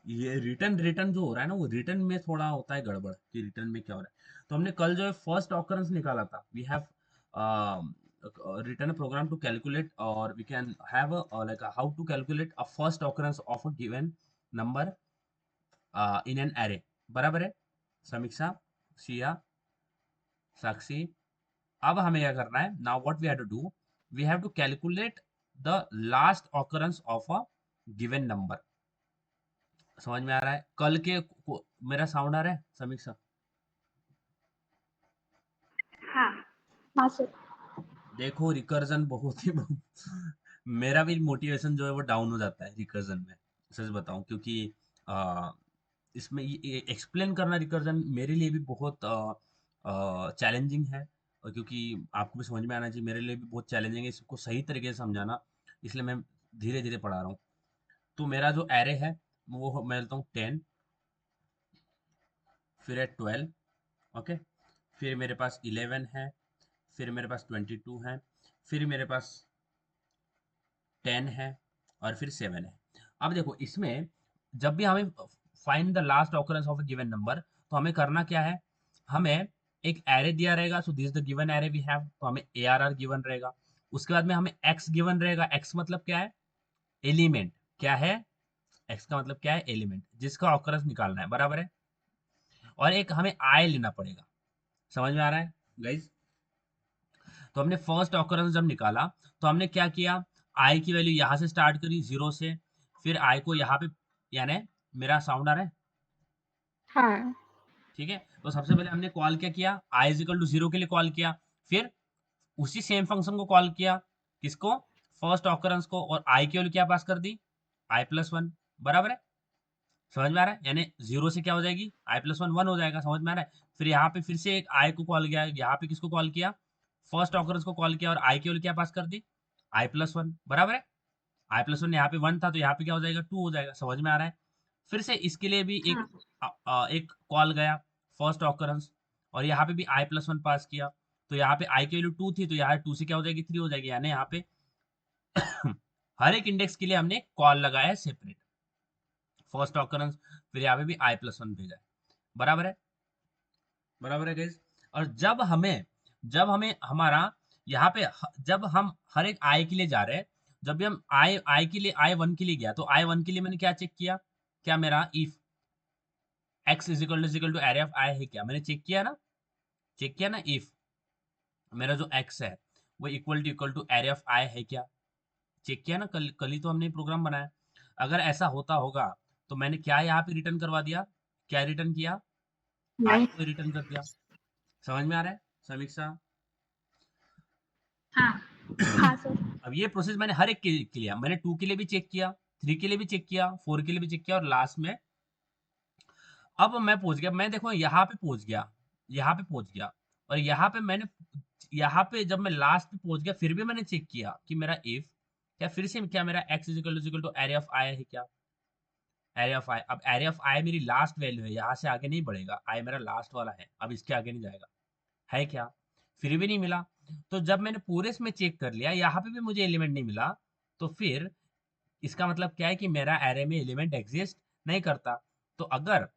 ये return return जो हो रहा है ना, वो रिटर्न में थोड़ा होता है गड़बड़ कि रिटर्न में क्या हो रहा है। तो हमने कल जो है फर्स्ट ऑकरेंस निकाला था। We have written a program to calculate, or we can have a like a, how to calculate a first occurrence of a given number in an array। बराबर है समीक्षा, सिया, साक्षी। अब हमें क्या करना है, now what we have to do, we have to calculate the last occurrence of a given number. समझ में आ रहा है? कल के मेरा साउंड आ रहा है समीक्षा? हाँ हाँ सर। देखो रिकर्जन बहुत ही मेरा भी मोटिवेशन जो है वो डाउन हो जाता है रिकर्जन में, सच बताऊं, क्योंकि आ, इसमें एक्सप्लेन करना रिकर्जन मेरे लिए भी बहुत चैलेंजिंग है। और क्योंकि आपको भी समझ में आना चाहिए, मेरे लिए भी बहुत चैलेंजिंग है इसको सही तरीके से समझाना। इसलिए मैं धीरे धीरे पढ़ा रहा हूँ। तो मेरा जो एरे है वो मैं लेता हूँ 10, फिर है 12, ओके, फिर मेरे पास 11 है, फिर मेरे पास 22 है, फिर मेरे पास 10 है, और फिर 7 है। अब देखो इसमें जब भी हमें find the last occurrence of a given number, तो हमें करना क्या है, हमें एक एरे दिया रहेगा, so this the given array we have, तो हमें ए आर आर गिवन रहेगा। उसके बाद में हमें एक्स गिवन रहेगा। एक्स मतलब क्या है, एलिमेंट। क्या है, एक्स का मतलब क्या है, एलिमेंट जिसका ऑकरेंस निकालना है, बराबर है। और एक हमें आई लेना पड़ेगा। समझ में आ रहा है गाइज? तो हमने फर्स्ट ऑकरेंस जब निकाला, तो हमने क्या किया, आई की वैल्यू यहां से स्टार्ट करी 0 से, फिर आई को यहाँ पे, यानी मेरा साउंड आ रहा है? हाँ ठीक है, तो सबसे पहले हमने कॉल क्या किया, आई इज इक्वल टू 0 के लिए कॉल किया। फिर उसी सेम फंक्शन को कॉल किया, किसको, फर्स्ट ऑकरेंस को, और आई की वैल्यू क्या पास कर दी, आई+1। बराबर है? समझ में आ रहा है? यानी 0 से क्या हो जाएगी, आई+1 1 हो जाएगा। समझ में आ रहा है? फिर यहाँ पे फिर से एक आई को कॉल किया, यहाँ पे किसको कॉल किया, फर्स्ट ऑकरेंस को कॉल किया, और आई की वैल्यू क्या पास कर दी, आई+1। बराबर है? आई+1 यहाँ पे 1 था, तो यहाँ पे क्या हो जाएगा, 2 हो जाएगा। समझ में आ रहा है? फिर से इसके लिए भी हाँ एक कॉल गया, फर्स्ट ऑकरेंस, और यहाँ पे भी आई+1 पास किया। तो यहाँ पे आई की वैल्यू 2 थी, तो यहाँ 2 से क्या हो जाएगी, 3 हो जाएगी। यानी यहाँ पे हर एक इंडेक्स के लिए हमने कॉल लगाया है सेपरेट, फर्स्ट ऑकरेंस, फिर यहाँ पे भी आई+1 भेजा है। बराबर है? बराबर है गाइस? और जब हमें हमारा यहाँ पे जब हम हर एक आई के लिए जा रहे हैं, जब भी हम आई के लिए, आई1 के लिए गया, तो आई1 के लिए मैंने क्या चेक किया, क्या मेरा if X is equal to array of I है क्या, मैंने चेक किया ना, चेक किया ना, इफ मेरा जो एक्स है वो equal to array of I है क्या, चेक किया ना, कल कल ही तो हमने प्रोग्राम बनाया। अगर ऐसा होता होगा, तो मैंने क्या यहाँ पे रिटर्न करवा दिया, क्या रिटर्न किया, आई नहीं। को रिटर्न कर दिया। समझ में आ रहा है समीक्षा? हाँ हाँ सर। अब ये प्रोसेस मैंने हर एक के लिए किया, मैंने 2 के लिए भी चेक किया, 3 के लिए भी चेक किया, 4 के लिए भी चेक किया, और लास्ट में अब मैं पहुंच गया, मैं देखो यहाँ पे पहुंच गया, यहाँ पे पहुंच गया, और यहाँ पे मैंने, यहाँ पे जब मैं लास्ट पे पहुंच गया, फिर भी मैंने चेक किया कि मेरा इफ क्या, फिर से क्या मेरा X is equal to array of I है क्या, एरे ऑफ आई। अब एरे ऑफ आई मेरी लास्ट वैल्यू है, यहाँ से आगे नहीं बढ़ेगा, आई मेरा लास्ट वाला है, अब इसके आगे नहीं जाएगा, है क्या, फिर भी नहीं मिला। तो जब मैंने पूरे इसमें चेक कर लिया, यहाँ पे भी मुझे एलिमेंट नहीं मिला, तो फिर इसका मतलब क्या है कि मेरा एरे में एलिमेंट एग्जिस्ट नहीं करता। तो अगर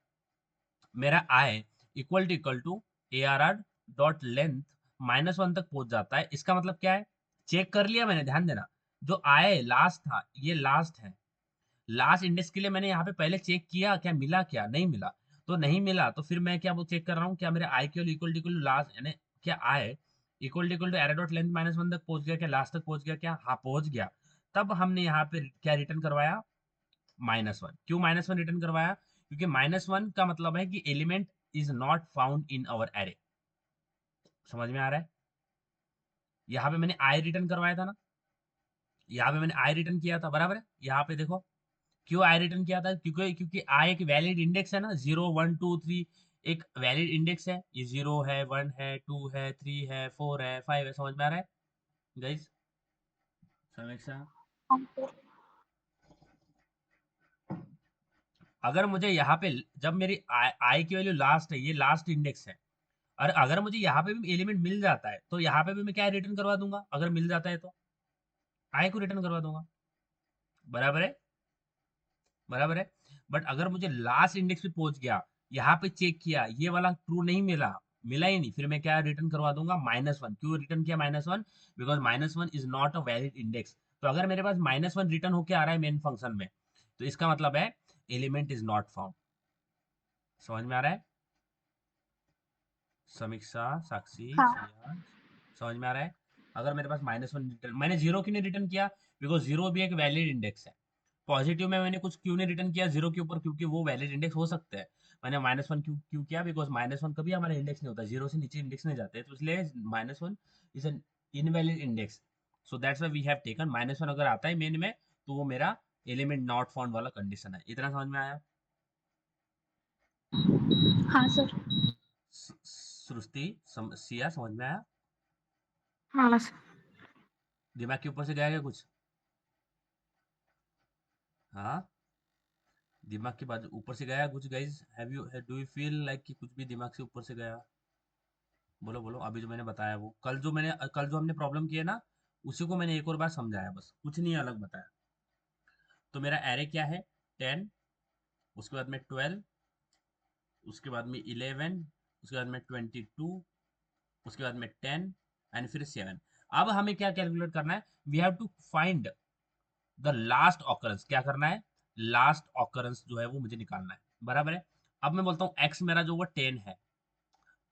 मेरा I equal to A are R dot length -1 तक पहुंच जाता है, इसका मतलब क्या है, चेक कर लिया मैंने, ध्यान देना, जो आई लास्ट था ये लास्ट है, लास्ट इंडेक्स के लिए मैंने यहाँ पे पहले चेक किया, क्या मिला, क्या नहीं मिला, तो नहीं मिला, तो फिर मैं क्या वो चेक कर रहा हूँ, क्या मेरे आई के इक्वल टू लास्ट, यानी क्या I equal to array dot length -1 तक पहुंच गया, क्या लास्ट तक पहुंच गया, क्या हाँ पहुंच गया। तब हमने यहाँ पे क्या रिटर्न करवाया, -1। क्यों -1 रिटर्न करवाया, क्योंकि -1 का मतलब है कि element is not found in our array. समझ में आ रहा है? यहाँ पे मैंने आई रिटर्न करवाया था ना, यहाँ पे मैंने आई रिटर्न किया था, बराबर है? यहाँ पे देखो क्यों आई रिटर्न किया था, क्योंकि क्योंकि आई एक वैलिड इंडेक्स है ना, 0 1 2 3 एक वैलिड इंडेक्स है, ये 0 है, 1 है, 2 है, 3 है, 4 है, 5 है। समझ में आ रहा है गाइस समीक्षा? हाँ सर। अगर मुझे यहाँ पे जब मेरी आई की वैल्यू लास्ट है, ये लास्ट इंडेक्स है, और अगर मुझे यहाँ पे भी एलिमेंट मिल जाता है, तो यहाँ पे भी मैं क्या रिटर्न करवा दूंगा, अगर मिल जाता है तो आई को रिटर्न करवा दूंगा। बराबर है? बराबर है। बट अगर मुझे लास्ट इंडेक्स पे पहुंच गया, यहाँ पे चेक किया, ये वाला ट्रू नहीं मिला, मिला ही नहीं, फिर मैं क्या रिटर्न करवा दूंगा, -1। क्यों रिटर्न किया -1? Because -1 is not a valid index. तो अगर मेरे पास -1 रिटर्न होके आ रहा है मेन फंक्शन में, तो इसका मतलब है एलिमेंट इज नॉट फाउंड। समझ में आ रहा है? समीक्षा, साक्षी, हाँ सिया, समझ में आ रहा है? अगर मेरे पास -1 रिटर्न, मैंने जीरो क्यों नहीं रिटर्न किया? बिकॉज जीरो भी एक वैलिड इंडेक्स है। पॉजिटिव में मैंने कुछ क्यों नहीं रिटर्न किया जीरो के ऊपर? क्योंकि वो वैलिड इंडेक्स हो सकता है। मैंने -1 क्यों क्यों किया? बिकॉज -1 कभी हमारा इंडेक्स नहीं होता, जीरो से नीचे इंडेक्स नहीं जाते, तो इसलिए -1 is an invalid index. So that's why we have taken -1। अगर आता है मेन में, तो वो मेरा एलिमेंट नॉट फाउंड वाला कंडीशन है। इतना समझ में आया? हाँ सर। सृष्टि, सिया, समझ में आया? हाँ सर। दिमाग के ऊपर से गया क्या कुछ? हाँ, दिमाग के बाद ऊपर से गया कुछ guys? Have you, do you feel like कि कुछ भी दिमाग से ऊपर से गया? बोलो बोलो। अभी जो मैंने बताया, वो कल जो हमने प्रॉब्लम की है ना, उसी को मैंने एक और बार समझाया, बस कुछ नहीं अलग बताया। तो मेरा एरे क्या है? 10, उसके बाद में 12, उसके बाद में 11, उसके बाद में 22, उसके बाद में 10 एंड फिर 7। अब हमें क्या कैलकुलेट करना है? We have to find the last occurrence. क्या करना है? लास्ट ऑकरेंस जो है वो मुझे निकालना है, बराबर है। अब मैं बोलता हूँ एक्स मेरा जो वो 10 है,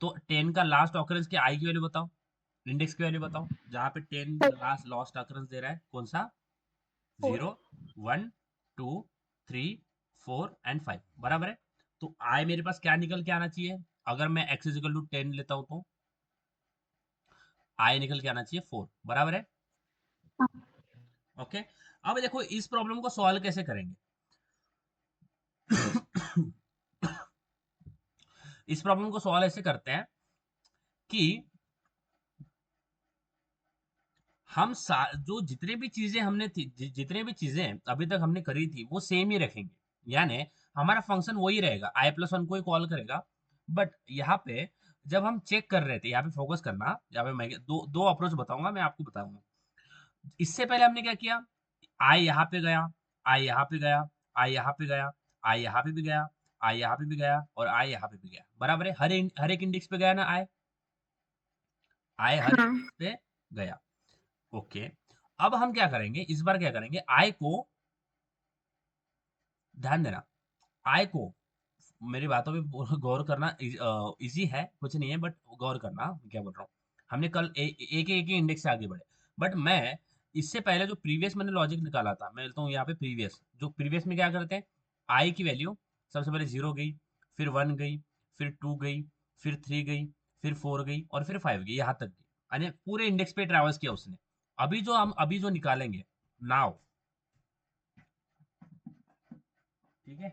तो 10 का लास्ट ऑकरेंस की आई की वैल्यू बताओ, इंडेक्स की वैल्यू बताओ, जहां पे 10 लास्ट लॉस्ट ऑकरेंस दे रहा है, कौन सा? 4। 0, 1, 2, 3, 4 एंड 5, बराबर है। तो आई मेरे पास क्या निकल के आना चाहिए? अगर मैं x इज इक्वल टू 10 लेता हूं, तो आई निकल के आना चाहिए 4, बराबर है। ओके। अब देखो इस प्रॉब्लम को सॉल्व कैसे करेंगे। इस प्रॉब्लम को सॉल्व ऐसे करते हैं कि हम जो जितने भी चीजें हमने थी, जितने भी चीजें अभी तक हमने करी थी, वो सेम ही रखेंगे। यानी हमारा फंक्शन वही रहेगा, i+1 को ही कॉल करेगा। बट यहाँ पे जब हम चेक कर रहे थे, यहाँ पे फोकस करना, यहाँ पे मैं दो दो अप्रोच बताऊंगा, मैं आपको बताऊंगा। इससे पहले हमने क्या किया? आई यहाँ पे गया, आई यहाँ पे गया, आई यहाँ पे गया, आई यहाँ पे भी गया, आई यहाँ पे भी गया, और आई यहाँ पे भी गया, बराबर है। हर एक इंडेक्स पे गया ना आई? आई हर हाँ इंडेक्स पे गया। ओके। अब हम क्या करेंगे, इस बार क्या करेंगे, आई को, ध्यान देना, आई को, मेरी बातों पे गौर करना इजी है, कुछ नहीं है, बट गौर करना मैं क्या बोल रहा हूँ। हमने कल एक एक इंडेक्स से आगे बढ़े, बट मैं इससे पहले जो प्रीवियस मैंने लॉजिक निकाला था, मैं बोलता हूँ यहाँ पे प्रीवियस, जो प्रीवियस में क्या करते हैं, आई की वैल्यू सबसे पहले 0 गई, फिर 1 गई, फिर 2 गई, फिर 3 गई, फिर 4 गई, और फिर 5 गई, यहाँ तक गई। यानी पूरे इंडेक्स पे ट्रैवर्स किया उसने। अभी जो निकालेंगे नाउ, ठीक है,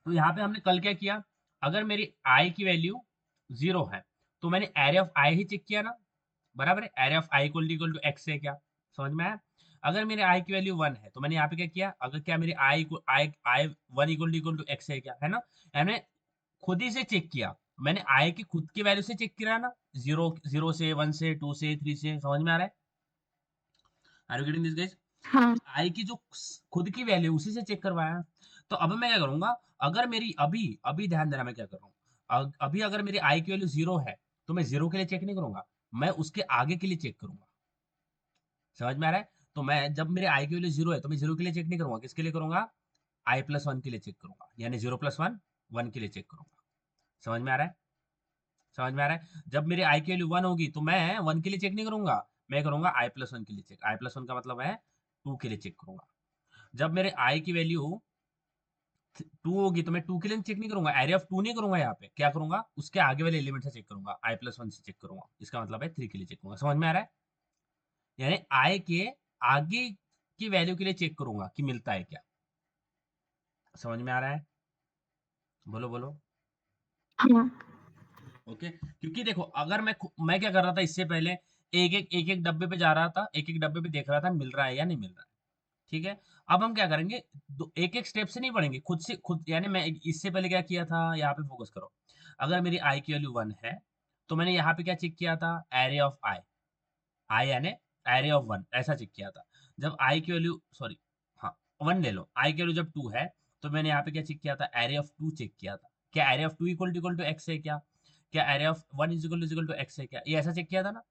तो यहाँ पे हमने कल क्या किया, अगर मेरी आई की वैल्यू 0 है, तो मैंने एरे ऑफ आई ही चेक किया ना, बराबर है। Array of i equal to x है क्या? समझ में आया? अगर मेरे आई की वैल्यू 1 है, तो मैंने यहाँ पे क्या किया, अगर क्या मेरी आई को आई आई 1 इक्वल टू एक्स है क्या, है ना? मैंने खुद ही से चेक किया, मैंने आई की खुद की वैल्यू से चेक किया ना, 0 से, 1 से, 2 से, 3 से। समझ में आ रहा है? Are you getting this guys? हाँ आई की जो खुद की वैल्यू, उसी से चेक करवाया। तो अब मैं क्या करूंगा, अगर मेरी अभी अभी ध्यान देना, मैं क्या कर रहा हूँ, अभी अगर मेरी आई की वैल्यू 0 है, तो मैं 0 के लिए चेक नहीं करूंगा, मैं उसके आगे के लिए चेक करूंगा। समझ में आ रहा है? तो मैं जब मेरे आई की वैल्यू 0 है, तो मैं 0 के लिए चेक नहीं करूंगा, किसके लिए करूंगा? i+1 के लिए चेक करूंगा, यानी 0+1, 1 के लिए चेक करूंगा। समझ में आ रहा है? समझ में आ रहा है? जब मेरी आई की वैल्यू 1 होगी, तो मैं 1 के लिए चेक नहीं करूंगा, मैं करूंगा i+1 के लिए चेक। i+1 का मतलब है 2 के लिए चेक करूंगा। जब मेरे आई की वैल्यू 2 होगी, तो मैं 2 के लिए चेक नहीं करूंगा, एरे ऑफ 2 नहीं करूंगा, यहाँ पे क्या करूंगा, उसके आगे वाले एलिमेंट से चेक करूंगा, i+1 से चेक करूंगा, इसका मतलब है 3 के लिए चेक करूंगा। समझ में आ रहा है? यानी आई के आगे की वैल्यू के लिए चेक करूंगा कि मिलता है क्या। समझ में आ रहा है? बोलो बोलो। हाँ ओके। क्योंकि देखो, अगर मैं क्या कर रहा था इससे पहले, एक एक डब्बे पे जा रहा था, एक एक डब्बे पे देख रहा था मिल रहा है या नहीं मिल रहा है। ठीक है। अब हम क्या करेंगे, एक एक स्टेप से नहीं पढ़ेंगे, खुद से खुद, यानी मैं इससे पहले क्या किया था, यहाँ पे फोकस करो। अगर मेरी आई की वैल्यू 1 है, तो मैंने यहाँ पे क्या चेक किया था, एरे ऑफ आई। आई यानी एरे ऑफ 1 ऐसा चेक किया था। जब आई की वैल्यू सॉरी हाँ 1 ले लो, आई की वैल्यू जब 2 है तो मैंने यहाँ पे क्या चेक किया था, एरे ऑफ 2 चेक किया था। क्या array of 2 equal to x है क्या? क्या array of 1 equal to x है क्या? ये ऐसा चेक किया था ना।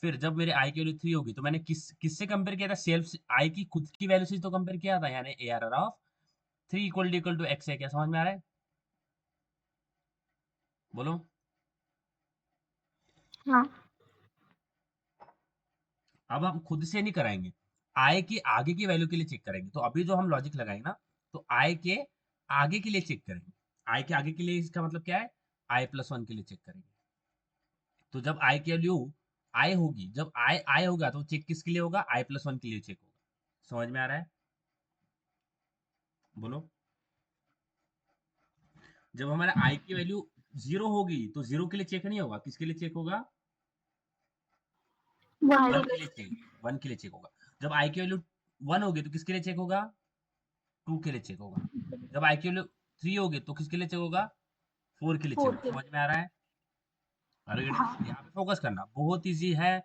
फिर जब मेरे आई की वैल्यू 3 होगी तो मैंने किससे कंपेयर किया था? सेल्फ आई की खुद की वैल्यू से तो कंपेयर किया था, यानी a are r of 3 equal to x है क्या? समझ में आ रहा है? बोलो। हाँ अब हम खुद से नहीं कराएंगे, आई की आगे की वैल्यू के लिए चेक करेंगे। तो अभी जो हम लॉजिक लगाएंगे ना, तो आई के आगे के लिए चेक करेंगे। आई के आगे के लिए इसका मतलब क्या है? आई प्लस 1 के लिए चेक करेंगे। तो जब आई की वैल्यू आई होगी, जब आई होगा तो चेक किसके लिए होगा? आई प्लस 1 के लिए चेक होगा। समझ में आ रहा है? बोलो। जब हमारा आई की वैल्यू 0 होगी तो 0 के लिए चेक नहीं होगा, किसके लिए चेक होगा? वन 1 के लिए चेक, 1 के लिए चेक होगा। जब आई की वैल्यू 1 होगी तो किसके लिए चेक होगा? 2 के लिए चेक होगा। जब आई की वैल्यू 3 होगी तो किसके लिए चेक होगा? 4 के लिए चेक फोर होगा। के। समझ में आ रहा है? अरे हाँ यहाँ पे फोकस करना बहुत इजी है,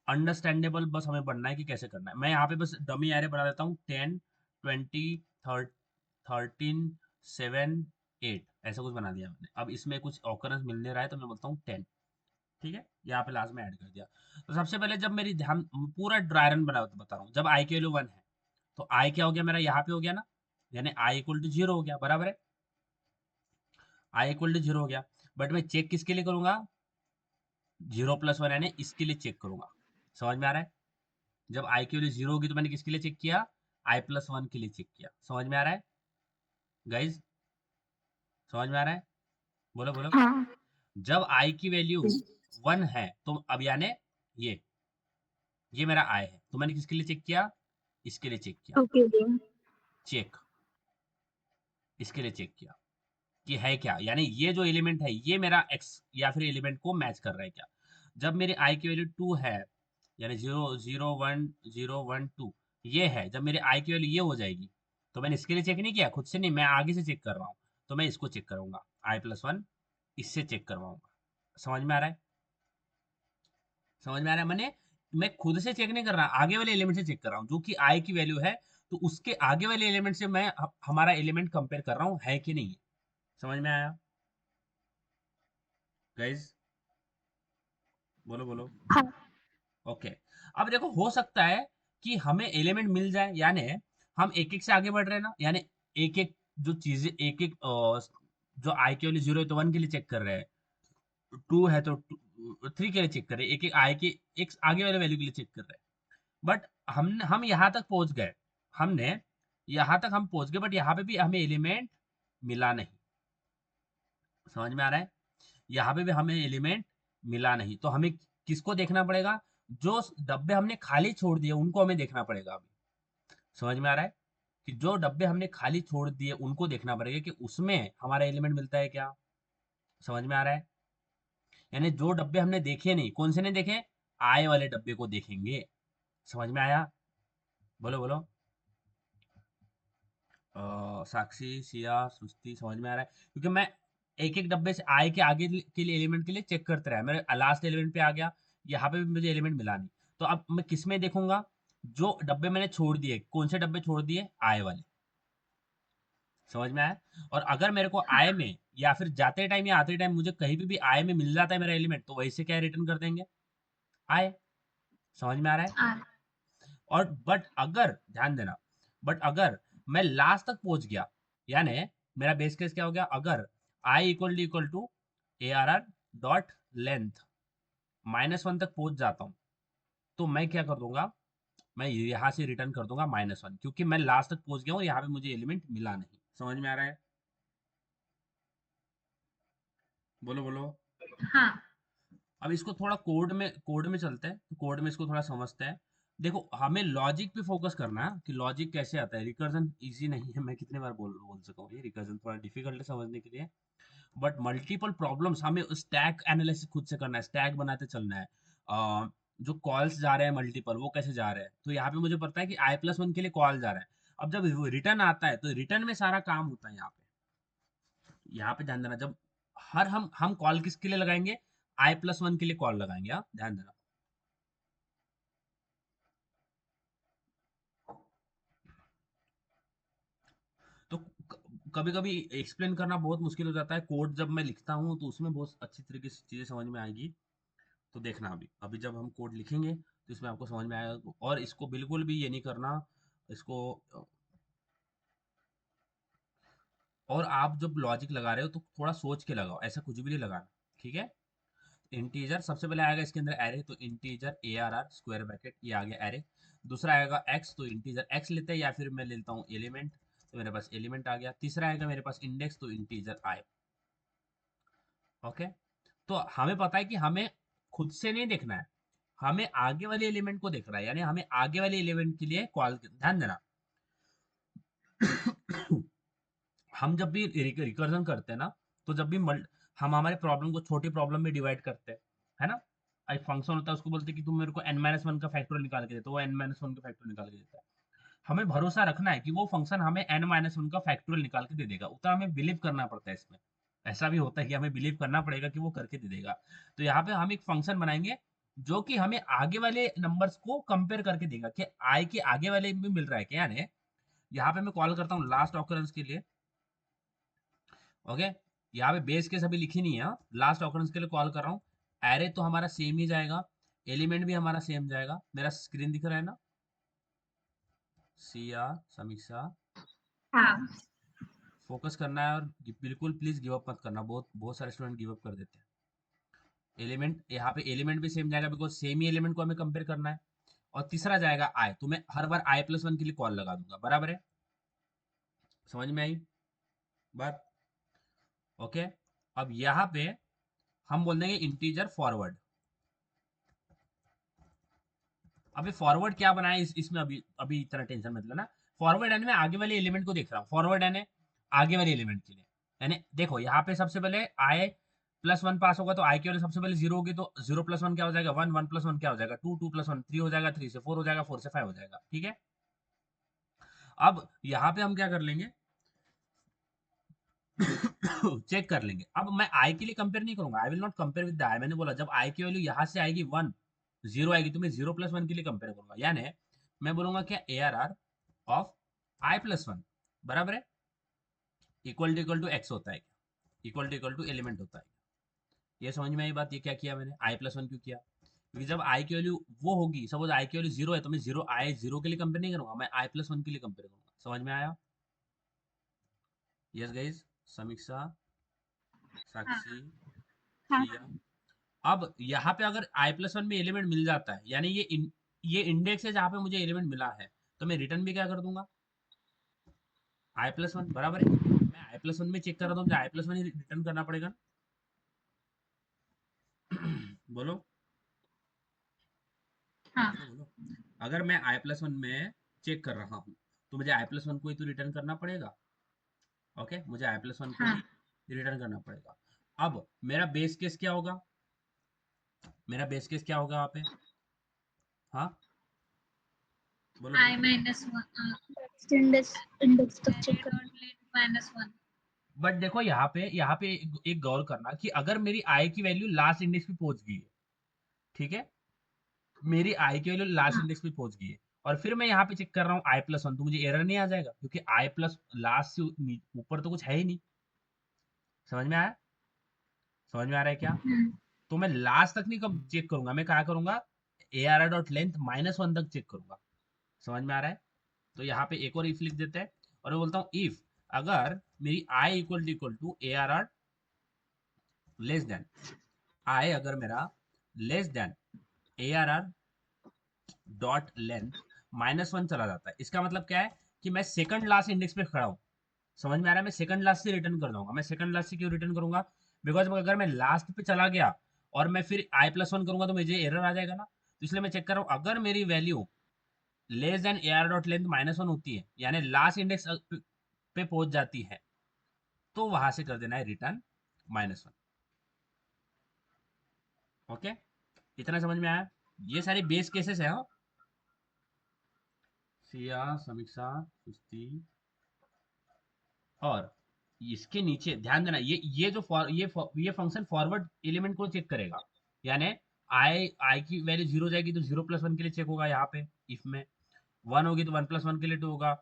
अंडरस्टैंडेबल, बस हमें पढ़ना है कि कैसे करना है। मैं यहाँ पे बस डमी एरे बना देता हूँ, 10 20 13 7 8 ऐसा कुछ बना दिया मैंने। अब इसमें कुछ ऑकरेंस मिलने रहा है तो मैं बोलता हूँ 10। ठीक है, यहाँ पे लास्ट में ऐड कर दिया। तो सबसे पहले जब मेरी ध्यान पूरा ड्राई रन बता रहा हूँ, जब आई की वैल्यू 1 है तो आई क्या हो गया मेरा? यहाँ पे हो गया ना, यानी आई इक्वल टू 0 हो गया, बराबर है? आई इक्वल टू 0 हो गया। बट मैं चेक किसके लिए करूंगा? 0 प्लस 1 यानी इसके लिए चेक करूंगा। समझ में आ रहा है? जब आई की वैल्यू 0 होगी तो मैंने किसके लिए चेक किया? आई प्लस 1 के लिए चेक किया। समझ में आ रहा है गाइज? समझ में आ रहा है? बोलो बोलो। हाँ। जब आई की वैल्यू 1 है तो अब यानी ये ये मेरा आई है, तो मैंने किसके लिए चेक किया? इसके लिए चेक किया। ओके। चेक, इसके लिए चेक किया कि है क्या, यानी ये जो एलिमेंट है ये मेरा एक्स या फिर एलिमेंट को मैच कर रहा है क्या। जब मेरी आई की वैल्यू 2 है, यानी 0 0 1 0 1 2 ये है, जब मेरे आई की वैल्यू ये हो जाएगी तो मैंने इसके लिए चेक नहीं किया, खुद से नहीं, मैं आगे से चेक कर रहा हूँ। तो मैं इसको चेक करूंगा, आई प्लस 1 इससे चेक करवाऊंगा। समझ में आ रहा है? समझ में आ रहा है? मैंने मैं खुद से चेक नहीं कर रहा, आगे वाले एलिमेंट से चेक कर रहा हूँ जो कि आई की वैल्यू है। तो उसके आगे वाले एलिमेंट से मैं हमारा एलिमेंट कंपेयर कर रहा हूँ है कि नहीं है। समझ में आया गाइज? बोलो बोलो। हाँ ओके। अब देखो हो सकता है कि हमें एलिमेंट मिल जाए, यानी हम एक एक से आगे बढ़ रहे हैं ना, यानी एक एक जो चीजें एक एक जो आई की वैल्यू 0 है तो 1 के लिए चेक कर रहे हैं, 2 है तो 3 के लिए चेक कर रहे हैं, एक एक आई के एक आगे वाले वैल्यू के लिए चेक कर रहे हैं। बट हम यहाँ तक पहुंच गए, हमने यहाँ तक हम पहुंच गए, बट यहाँ पे भी हमें एलिमेंट मिला नहीं। समझ में आ रहा है? यहाँ पे भी हमें एलिमेंट मिला नहीं, तो हमें किसको देखना पड़ेगा? जो डब्बे हमने खाली छोड़ दिए उनको हमें देखना पड़ेगा अभी। समझ में आ रहा है? कि जो डब्बे हमने खाली छोड़ दिए उनको देखना पड़ेगा कि उसमें हमारा एलिमेंट मिलता है क्या। समझ में आ रहा है? यानी जो डब्बे हमने देखे नहीं, कौन से नहीं देखे? आए वाले डब्बे को देखेंगे। समझ में आया? बोलो बोलो। साक्षी, सिया, सृष्टि, समझ में आ रहा है? क्योंकि मैं एक एक डब्बे से आए के आगे के लिए एलिमेंट के लिए चेक करते रहा, मेरे लास्ट एलिमेंट पे आ गया, यहाँ पे भी मुझे एलिमेंट मिला नहीं। तो अब मैं किस में देखूंगा? जो डब्बे मैंने छोड़ दिए, कौन से डब्बे छोड़ दिए? आए वाले। समझ में आया? और अगर मेरे को आय में या फिर जाते टाइम या आते टाइम मुझे कहीं भी आय में मिल जाता है मेरा एलिमेंट, तो वैसे क्या रिटर्न कर देंगे? आय। समझ में आ रहा है? हाँ और बट अगर ध्यान देना, बट अगर मैं लास्ट तक पहुंच गया, यानी मेरा बेस केस क्या हो गया? अगर I equal to A are R dot length -1 तक पहुंच जाता हूं, तो मैं क्या कर दूंगा? मैं यहां से रिटर्न कर दूंगा -1, क्योंकि मैं लास्ट तक पहुंच गया हूं, यहाँ पे मुझे एलिमेंट मिला नहीं। समझ में आ रहा है? बोलो बोलो। हाँ। अब इसको थोड़ा कोड में चलते हैं, तो कोड में इसको थोड़ा समझते हैं। देखो हमें लॉजिक पे फोकस करना है कि लॉजिक कैसे आता है। रिकर्जन इजी नहीं है, मैं कितने बार बोल सका हूँ, ये रिकर्जन थोड़ा डिफिकल्ट है समझने के लिए। बट मल्टीपल प्रॉब्लम्स हमें स्टैक एनालिसिस खुद से करना है, स्टैक बनाते चलना है। जो कॉल्स जा रहे हैं मल्टीपल, वो कैसे जा रहे हैं, तो यहाँ पे मुझे पता है कि आई प्लस 1 के लिए कॉल जा रहा है। अब जब रिटर्न आता है तो रिटर्न में सारा काम होता है। यहाँ पे ध्यान देना, जब हर हम कॉल किसके लिए लगाएंगे? आई प्लस 1 के लिए कॉल लगाएंगे। हाँ ध्यान देना। कभी कभी एक्सप्लेन करना बहुत मुश्किल हो जाता है, कोड जब मैं लिखता हूँ तो उसमें बहुत अच्छी तरीके से चीजें समझ में आएगी। तो देखना अभी अभी जब हम कोड लिखेंगे तो इसमें आपको समझ में आएगा, और इसको बिल्कुल भी ये नहीं करना इसको। और आप जब लॉजिक लगा रहे हो तो थोड़ा सोच के लगाओ, ऐसा कुछ भी नहीं लगाना, ठीक है। इंटीजर सबसे पहले आएगा इसके अंदर एरे, तो integer a are r square bracket, ये आ गया एरे। दूसरा आएगा एक्स, तो इंटीजर एक्स लेते हैं, या फिर मैं लेता हूँ एलिमेंट, तो मेरे पास एलिमेंट आ गया। तीसरा आएगा मेरे पास इंडेक्स, तो इंटीजर आई। ओके, तो हमें पता है कि हमें खुद से नहीं देखना है, हमें आगे वाले एलिमेंट को देखना है, यानी हमें आगे वाले एलिमेंट के लिए कॉल, ध्यान देना। हम जब भी रिकर्जन करते हैं ना, तो जब भी हम हमारे प्रॉब्लम को छोटी प्रॉब्लम में डिवाइड करते हैं, है ना। एक फंक्शन होता है, उसको बोलते हैं कि तुम मेरे को n-1 का फैक्टर निकाल के देते, वो n-1 का फैक्टर निकाल के देता है। हमें भरोसा रखना है कि वो फंक्शन हमें n-1 का फैक्टोरियल निकाल के दे देगा, उतना हमें बिलीव करना पड़ता है इसमें। ऐसा भी होता है कि हमें बिलीव करना पड़ेगा कि वो करके दे देगा। तो यहाँ पे हम एक फंक्शन बनाएंगे जो कि हमें आगे वाले नंबर्स को कंपेयर करके देगा कि आई के आगे वाले में मिल रहा है क्या, यानी यहाँ पे मैं कॉल करता हूँ लास्ट ऑकरेंस के लिए। ओके, यहाँ पे बेस केस अभी लिखी नहीं है, लास्ट ऑकरेंस के लिए कॉल कर रहा हूँ। एरे तो हमारा सेम ही जाएगा, एलिमेंट भी हमारा सेम जाएगा। मेरा स्क्रीन दिख रहा है ना, सिया समीक्षा, हाँ फोकस करना है, और बिल्कुल प्लीज गिव अप मत करना, बहुत बहुत सारे स्टूडेंट गिव अप कर देते हैं। एलिमेंट, यहाँ पे एलिमेंट भी सेम जाएगा, बिकॉज सेम ही एलिमेंट को हमें कंपेयर करना है। और तीसरा जाएगा आई, तो मैं हर बार i+1 के लिए कॉल लगा दूंगा, बराबर है। समझ में आई बात? ओके, अब यहाँ पे हम बोल देंगे इंटीजर फॉरवर्ड। अभी फॉरवर्ड क्या बनाए इसमें अभी अभी इतना टेंशन मत लेना। फॉरवर्ड यानी मैं आगे वाले एलिमेंट को देख रहा हूँ, फॉरवर्ड यानी आगे वाले एलिमेंट के लिए। यानी देखो यहाँ पे सबसे पहले i+1 पास होगा, तो आई की वैल्यू सबसे पहले 0 होगी, तो 0+1 क्या हो जाएगा 1, 1+1 क्या हो जाएगा 2, 2+1 3 हो जाएगा, 3 से 4 हो जाएगा, 4 से 5 हो जाएगा, ठीक है। अब यहाँ पे हम क्या कर लेंगे चेक कर लेंगे। अब मैं आई के लिए कंपेयर नहीं करूंगा, I will not compare with I. मैंने बोला जब आई की वैल्यू यहाँ से आएगी 1, 0 आएगी, तो मैं 0+1 के लिए कंपेयर करूंगा, यानी मैं बोलूंगा क्या A R r of i+1 बराबर है इक्वल टू एक्स होता है, इक्वल टू एलिमेंट होता है। ये समझ में आई बात? ये क्या किया मैंने, i+1 क्यों किया? क्योंकि जब आई की वैल्यू वो होगी, सपोज आई की वैल्यू 0 है, तो मैं 0 के लिए कंपेयर नहीं करूंगा, मैं i+1 के लिए कंपेयर करूंगा। समझ में आया? यस गाइज, समीक्षा, हाँ साक्षी, हाँ सिया। अब यहाँ पे अगर i+1 में एलिमेंट मिल जाता है, यानी ये इंडेक्स है जहाँ पे मुझे एलिमेंट मिला है, तो मैं रिटर्न भी क्या कर दूंगा i+1, बराबर है। मैं i+1 में चेक कर रहा था, मुझे i+1 ही रिटर्न करना पड़ेगा बोलो हाँ बोलो बोलो। अगर मैं i+1 में चेक कर रहा हूँ, तो मुझे i+1 को ही तो रिटर्न करना पड़ेगा। ओके, मुझे i+1 को हाँ ही रिटर्न करना पड़ेगा। अब मेरा बेस केस क्या होगा, मेरा बेस केस क्या होगा वहाँ पे? हाँ बोलो बोलो। इंडेक्स इंडेक्स तक चेक करना। बट देखो यहाँ पे एक गौर करना कि अगर मेरी आई की वैल्यू लास्ट इंडेक्स पे पहुंच गई है, ठीक है, मेरी आई की वैल्यू लास्ट हाँ इंडेक्स पे पहुंच गई है, और फिर मैं यहाँ पे चेक कर रहा हूँ i+1, तो मुझे एरर नहीं आ जाएगा, क्योंकि आई प्लस लास्ट से ऊपर तो कुछ है ही नहीं। समझ में आया? समझ में आ रहा है क्या? तो मैं लास्ट तक नहीं कब चेक करूंगा, मैं क्या करूंगा ए आर डॉट लेंथ -1 तक चेक करूंगा। समझ में आ रहा है? तो यहाँ पे एक और इफ लिख देते हैं, और मैं बोलता हूँ इफ अगर मेरी I equal to A are R less than, I अगर मेरा less than A are R dot length -1 चला जाता है, इसका मतलब क्या है कि मैं सेकंड लास्ट इंडेक्स पे खड़ा हूँ। समझ में आ रहा है? मैं सेकंड लास्ट से रिटर्न कर दूंगा। मैं सेकंड लास्ट से क्यों रिटर्न करूंगा? बिकॉज अगर मैं लास्ट पे चला गया और मैं फिर i+1 करूंगा तो मुझे एरर आ जाएगा ना, तो इसलिए मैं चेक कर रहा हूँ अगर मेरी value less than A are dot length -1 होती है, यानी लास्ट इंडेक्स पे पहुंच जाती है, तो वहां से कर देना है रिटर्न -1। ओके, इतना समझ में आया? ये सारे बेस केसेस है। हाँ, सिया समीक्षा सुस्ती, और इसके नीचे ध्यान देना, ये जो ये फंक्शन फॉरवर्ड एलिमेंट को चेक करेगा, यानी आई की वैल्यू 0 जाएगी तो 0+1 के लिए चेक होगा यहाँ पे इफ में, 1 होगी तो 1+1 के लिए 2 होगा,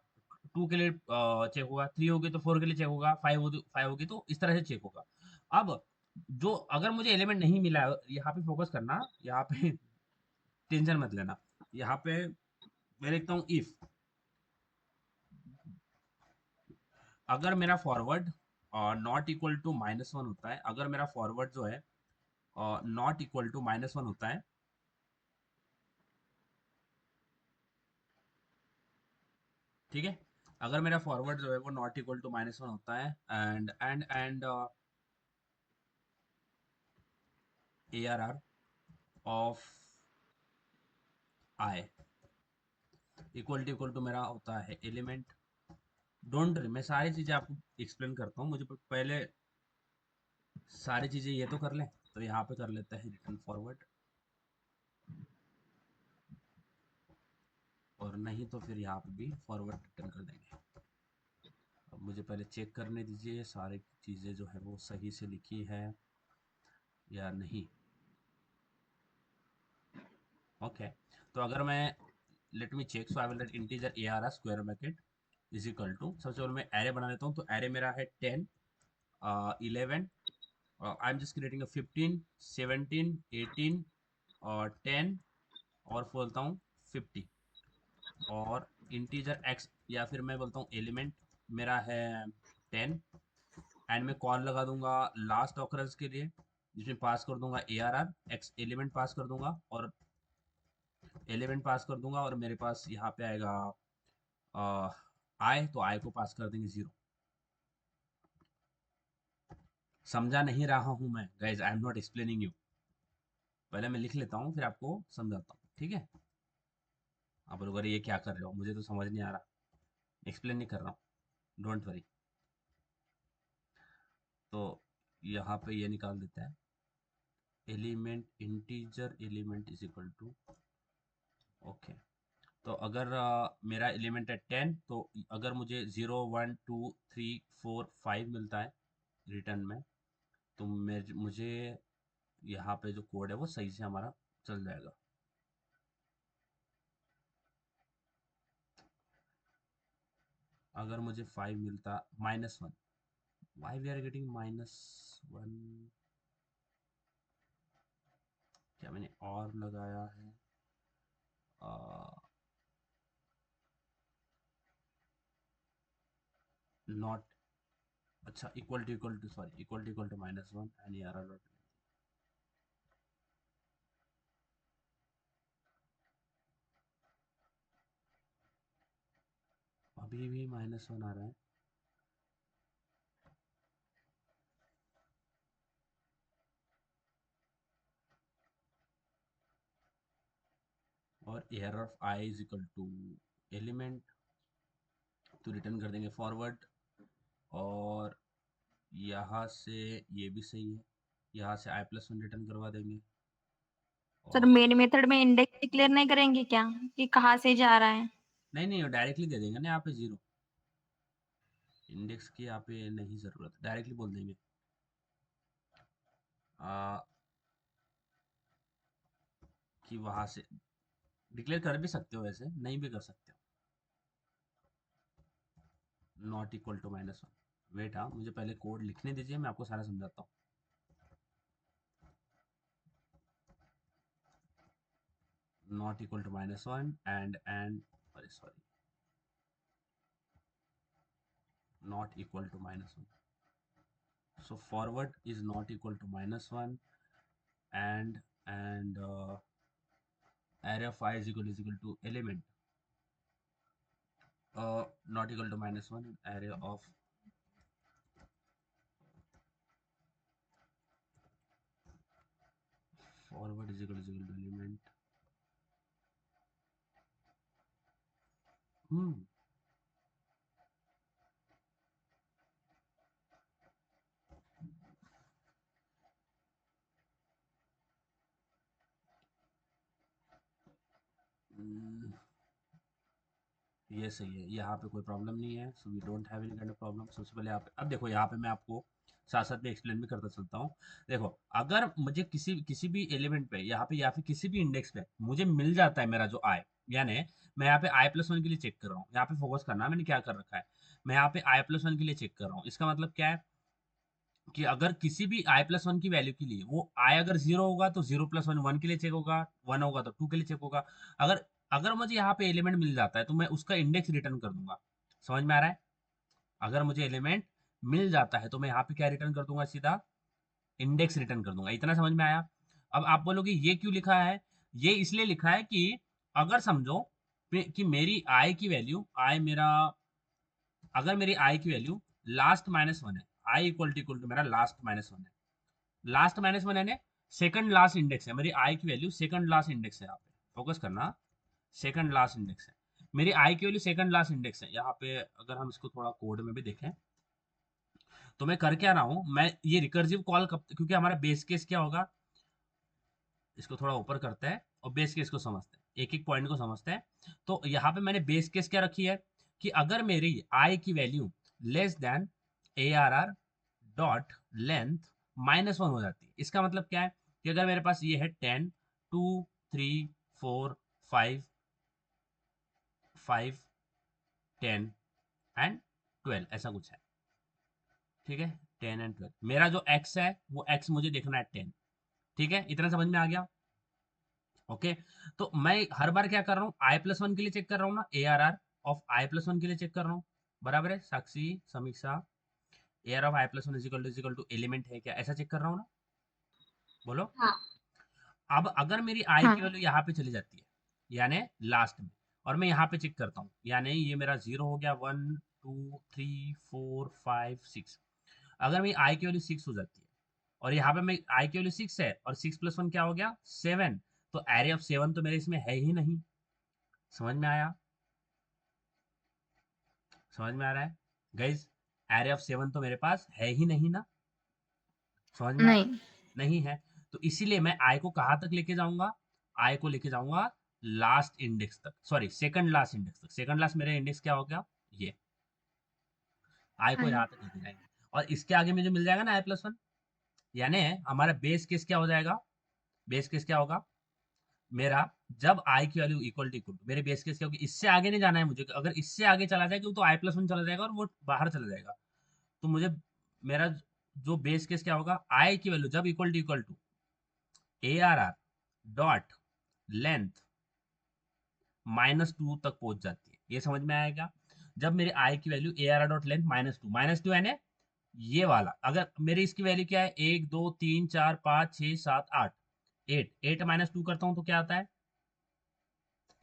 टू के लिए चेक होगा, थ्री होगी तो फोर के लिए चेक होगा, फाइव होगी तो इस तरह से चेक होगा। अब जो अगर मुझे एलिमेंट नहीं मिला है, यहाँ पे फोकस करना, यहाँ पे टेंशन मत लेना। यहाँ पे मैं लिखता हूँ इफ, अगर मेरा फॉरवर्ड नॉट इक्वल टू -1 होता है, अगर मेरा फॉरवर्ड जो है नॉट इक्वल टू -1 होता है, ठीक है, अगर मेरा फॉरवर्ड जो है वो नॉट इक्वल टू -1 होता है, and ARR of i equal to मेरा होता है एलिमेंट, डोंट वरी मैं सारी चीजें आपको एक्सप्लेन करता हूँ, मुझे पहले सारी चीजें ये तो कर लें। तो यहाँ पे कर लेते हैं रिटर्न फॉरवर्ड, और नहीं तो फिर यहाँ पे भी फॉरवर्ड रिटर्न कर देंगे। अब मुझे पहले चेक करने दीजिए सारी चीज़ें जो है वो सही से लिखी है या नहीं। ओके, तो अगर मैं let me check, so I will write integer ARR square bracket is equal to, सबसे पहले मैं एरे बना लेता हूँ, तो एरे मेरा है 10 11, आई एम जस्ट क्रिएटिंग 15 17 18 और 10, और बोलता हूँ 50, और इंटीजर x, या फिर मैं बोलता हूँ एलिमेंट मेरा है 10, एंड में कॉल लगा दूंगा लास्ट ऑकरेंस के लिए, जिसमें पास कर दूंगा ARR x एलिमेंट पास कर दूंगा, और एलिमेंट पास कर दूंगा, और मेरे पास यहाँ पे आएगा आई, तो आई को पास कर देंगे 0। समझा नहीं रहा हूं मैं guys, I am not explaining you, पहले मैं लिख लेता हूँ फिर आपको समझाता हूँ, ठीक है। आप लोग अरे ये क्या कर रहे हो, मुझे तो समझ नहीं आ रहा, एक्सप्लेन नहीं कर रहा हूँ, डोंट वरी। तो यहाँ पे ये निकाल देता है, element integer element is equal to, okay, तो अगर मेरा एलिमेंट है 10, तो अगर मुझे 0 1 2 3 4 5 मिलता है रिटर्न में, तो मुझे यहाँ पे जो कोड है वो सही से हमारा चल जाएगा। अगर मुझे 5 मिलता -1, वाई वी आर गेटिंग -1, क्या मैंने और लगाया है, नॉट, अच्छा equal to sorry equal to -1 and ARR dot, अभी भी -1 आ रहा है, और ARR of I is equal to element, तो रिटर्न कर देंगे फॉरवर्ड, और यहाँ से ये भी सही है, यहाँ से i+1 रिटर्न करवा देंगे, सर और मेन मेथड में इंडेक्स डिक्लेयर नहीं करेंगे क्या कि कहाँ से जा रहा है? नहीं नहीं डायरेक्टली दे देंगे ना यहाँ पे 0, इंडेक्स की यहाँ पे नहीं ज़रूरत, डायरेक्टली बोल देंगे आ, कि वहाँ से डिक्लेयर कर भी सकते हो, वैसे नहीं भी कर सकते हो, नॉट इक्वल टू -1। वेट, हाँ मुझे पहले कोड लिखने दीजिए, मैं आपको सारा समझाता हूँ। Not equal to -1 and sorry not equal to -1, so forward is not equal to -1, and array of I is equal to element not equal to -1, array of forward is equal to element, hmm, ये सही है, यहाँ पे कोई problem नहीं है, so we don't have any kind of problem. सबसे पहले आप अब देखो, यहाँ पे मैं आपको साथ साथ में एक्सप्लेन भी करता चलता हूँ। देखो, अगर मुझे किसी किसी भी एलिमेंट पे यहाँ पे या फिर किसी भी इंडेक्स पे मुझे मिल जाता है मेरा जो आई, यानी मैं यहाँ पे i+1 के लिए चेक कर रहा हूँ, यहाँ पे फोकस करना मैंने क्या कर रखा है, मैं यहाँ पे i+1 के लिए चेक कर रहा हूँ। इसका मतलब क्या है कि अगर किसी भी i+1 की वैल्यू के लिए वो i अगर 0 होगा तो 0+1 1 के लिए चेक होगा, 1 होगा तो 2 के लिए चेक होगा। अगर अगर मुझे यहाँ पे एलिमेंट मिल जाता है तो मैं उसका इंडेक्स रिटर्न कर दूंगा। समझ में आ रहा है? अगर मुझे एलिमेंट मिल जाता है तो मैं यहाँ पे क्या रिटर्न कर दूंगा, सीधा इंडेक्स रिटर्न कर दूंगा। इतना समझ में आया? अब आप बोलोगे ये क्यों लिखा है? ये इसलिए लिखा है कि अगर समझो कि मेरी आई की वैल्यू, आई मेरा, अगर मेरी आई की वैल्यू लास्ट -1 है, आई इक्वल टू मेरा लास्ट -1 है, लास्ट -1 यानी सेकंड लास्ट इंडेक्स है, मेरी आई की वैल्यू सेकंड लास्ट इंडेक्स है। यहाँ पे फोकस करना, सेकंड लास्ट इंडेक्स है मेरी आई की वैल्यू, सेकंड लास्ट इंडेक्स है। यहाँ पे अगर हम इसको थोड़ा कोड में भी देखें तो मैं कर क्या रहा हूँ, मैं ये रिकर्सिव कॉल कब, क्योंकि हमारा बेस केस क्या होगा, इसको थोड़ा ऊपर करते हैं और बेस केस को समझते हैं, एक एक पॉइंट को समझते हैं। तो यहाँ पे मैंने बेस केस क्या रखी है कि अगर मेरी आई की value less than ARR dot length -1 हो जाती है। इसका मतलब क्या है कि अगर मेरे पास ये है 10 2 3 4 5 5 10 एंड 12 ऐसा कुछ है, ठीक है, 10 एंड 12, मेरा जो x है वो x मुझे देखना है 10। ठीक है, इतना समझ में आ गया? ओके। तो मैं हर बार क्या कर रहा हूँ, i+1 के लिए चेक कर रहा हूँ ना, ARR ऑफ i+1 के लिए चेक कर रहा हूँ। बराबर है, Sakshi, Samiksha, ARR of i+1 is equal to element है क्या, ऐसा चेक कर रहा हूँ ना? बोलो। हाँ। अब अगर मेरी i की हाँ वैल्यू यहाँ पे चली जाती है, यानी लास्ट में, और मैं यहाँ पे चेक करता हूँ, यानी ये मेरा 0 हो गया, 1 2 3 4 5 6, अगर मेरी i की वैल्यू 6 हो जाती है और यहाँ पे मैं i की वैल्यू 6 है और 6+1 क्या हो गया 7, तो एरे ऑफ 7 तो मेरे इसमें है ही नहीं। समझ में आया? समझ में आ रहा है गाइज? एरे ऑफ 7 तो मेरे पास है ही नहीं ना। समझ में आया? नहीं। नहीं है। तो इसीलिए मैं आई को कहाँ तक लेके जाऊंगा, आई को लेके जाऊंगा लास्ट इंडेक्स तक, सॉरी सेकंड लास्ट इंडेक्स तक। सेकंड लास्ट मेरा इंडेक्स क्या हो गया, ये आई को हाँ यहाँ तक लेके जाएंगे, और इसके आगे मुझे मिल जाएगा ना i+1, यानी हमारा बेस केस क्या हो जाएगा, बेस केस क्या होगा मेरा, जब आई की वैल्यू इक्वल टू मेरे बेस केस क्या होगी, इससे आगे नहीं जाना है मुझे, अगर इससे आगे चला जाएगा तो i+1 चला जाएगा और वो बाहर चला जाएगा। तो मुझे मेरा जो बेस केस क्या होगा, आई की वैल्यू जब equal to ARR dot length -2 तक पहुंच जाती है। ये समझ में आएगा? जब मेरी आई की वैल्यू ARR डॉट लेंथ -2 है ना, ये वाला, अगर मेरी इसकी वैल्यू क्या है, 1 2 3 4 5 6 7 8, 8 -2 करता हूँ तो क्या आता है,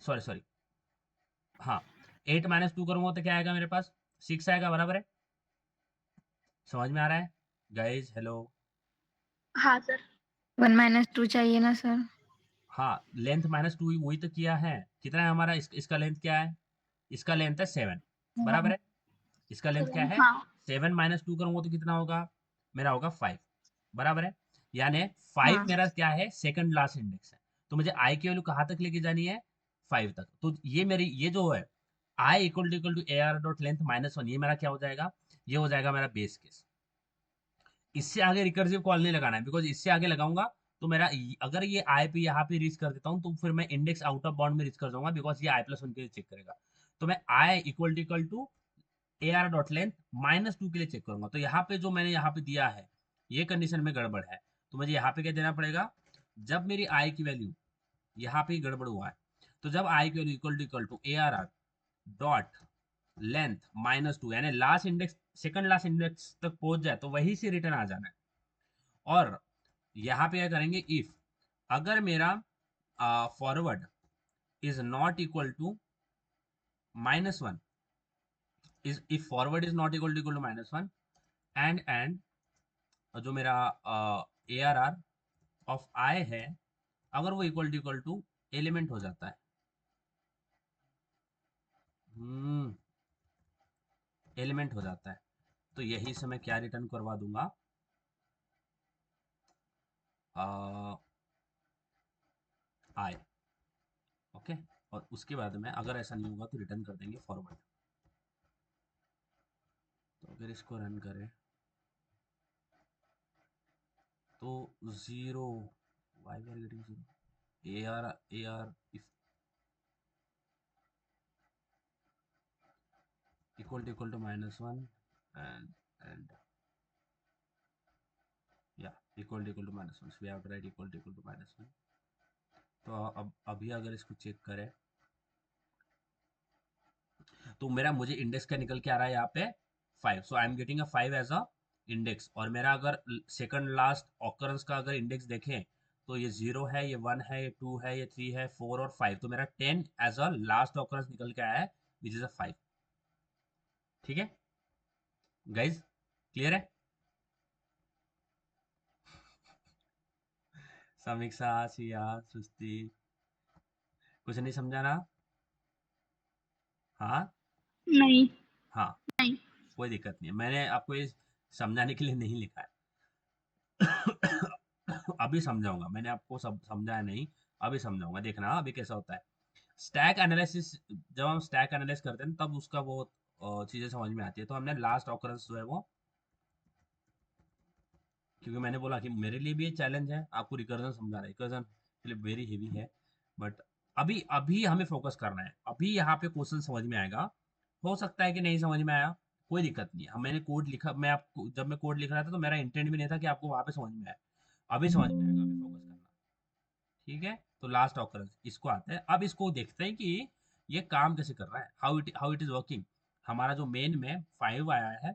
सॉरी सॉरी, हाँ, 8 - 2 करूंगा तो क्या आएगा मेरे पास, 6 आएगा। बराबर है? समझ में आ रहा है गाइज? हेलो। हाँ सर। 1 - 2 चाहिए ना सर। हाँ, लेंथ -2 वही तो किया है। कितना है हमारा, इसका लेंथ क्या है, इसका लेंथ है 7। बराबर हाँ है? इसका लेंथ क्या 7 है, हाँ। 7 -2 करूंगा तो कितना होगा, मेरा होगा 5। बराबर है? यानी 5 हाँ मेरा क्या है, सेकंड लास्ट इंडेक्स है। तो मुझे आई की वैल्यू कहाँ तक लेके जानी है, 5 तक। तो ये मेरी ये जो है I equal to AR dot length -1, ये मेरा क्या हो जाएगा, ये हो जाएगा मेरा बेस केस। इससे आगे रिकर्सिव कॉल नहीं लगाना है, बिकॉज इससे आगे लगाऊंगा तो मेरा अगर ये आई पे यहाँ पे रीच कर देता हूँ तो फिर मैं इंडेक्स आउट ऑफ बाउंड में रीच कर जाऊंगा, बिकॉज ये i+1 के लिए चेक करेगा। तो मैं I equal to AR dot length -2 के लिए चेक करूंगा। तो यहाँ पे जो मैंने यहाँ पे दिया है, ये कंडीशन में गड़बड़ है, तो मुझे यहाँ पे क्या देना पड़ेगा, जब मेरी आई की वैल्यू, यहाँ पे ही गड़बड़ हुआ है, तो जब आई की value equal to ARR dot length -2 यानी last index, second last index तक पहुंच जाए तो वही से रिटर्न आ जाना है। और यहाँ पे क्या करेंगे, इफ अगर मेरा forward is not equal to -1, is if forward is not equal to -1 and जो मेरा ARR ऑफ आई है, अगर वो इक्वल टू एलिमेंट हो जाता है, एलिमेंट हो जाता है, तो यही से मैं क्या रिटर्न करवा दूंगा, आई। ओके। और उसके बाद में अगर ऐसा नहीं होगा तो रिटर्न कर देंगे फॉरवर्ड। तो अगर इसको रन करें तो 0, why we are getting 0, AR, if equal to -1 and yeah, equal to -1, so we have to write equal to -1. तो अब अभी अगर इसको चेक करें तो मेरा मुझे इंडेक्स का निकल के आ रहा है यहाँ पे 5, so I am getting a 5 as a index. और मेरा अगर सेकंड लास्ट ऑकरेंस का अगर इंडेक्स देखें तो ये 0 है, ये 1 है, ये 2 है, ये 3 है, 4 और 5, तो मेरा 10 एज अ लास्ट ऑकरेंस निकल के आया है विच इज अ 5। ठीक है गाइज, क्लियर है? समीक्षा, सिया, सुस्ती, कुछ नहीं समझा ना? हाँ नहीं। हाँ, नहीं। कोई दिक्कत नहीं है, मैंने आपको ये समझाने के लिए नहीं लिखा है। अभी समझाऊंगा, मैंने आपको सब समझाया नहीं, अभी समझाऊंगा, देखना अभी कैसा होता है। स्टैक एनालिसिस, जब हम स्टैक एनालिसिस करते हैं तब उसका वो चीजें समझ में आती है। तो हमने लास्ट ऑकरेंस जो है वो, क्योंकि मैंने बोला कि मेरे लिए भी ये चैलेंज है आपको रिकर्जन समझाना, रिकर्जन के लिए वेरी हेवी है, बट अभी अभी हमें फोकस करना है, अभी यहाँ पे क्वेश्चन समझ में आएगा। हो सकता है कि नहीं समझ में आया, कोई दिक्कत नहीं है। मैंने कोड लिखा, मैं आपको जब मैं कोड लिख रहा था तो मेरा इंटेंट भी नहीं था कि आपको वहां पे समझ में आए, अभी समझ में आएगा, अभी फोकस करना। ठीक है, तो लास्ट ऑकरेंस इसको आता है। अब इसको देखते हैं कि ये काम कैसे कर रहा है, हाउ इट इज वर्किंग। हमारा जो मेन में 5 आया है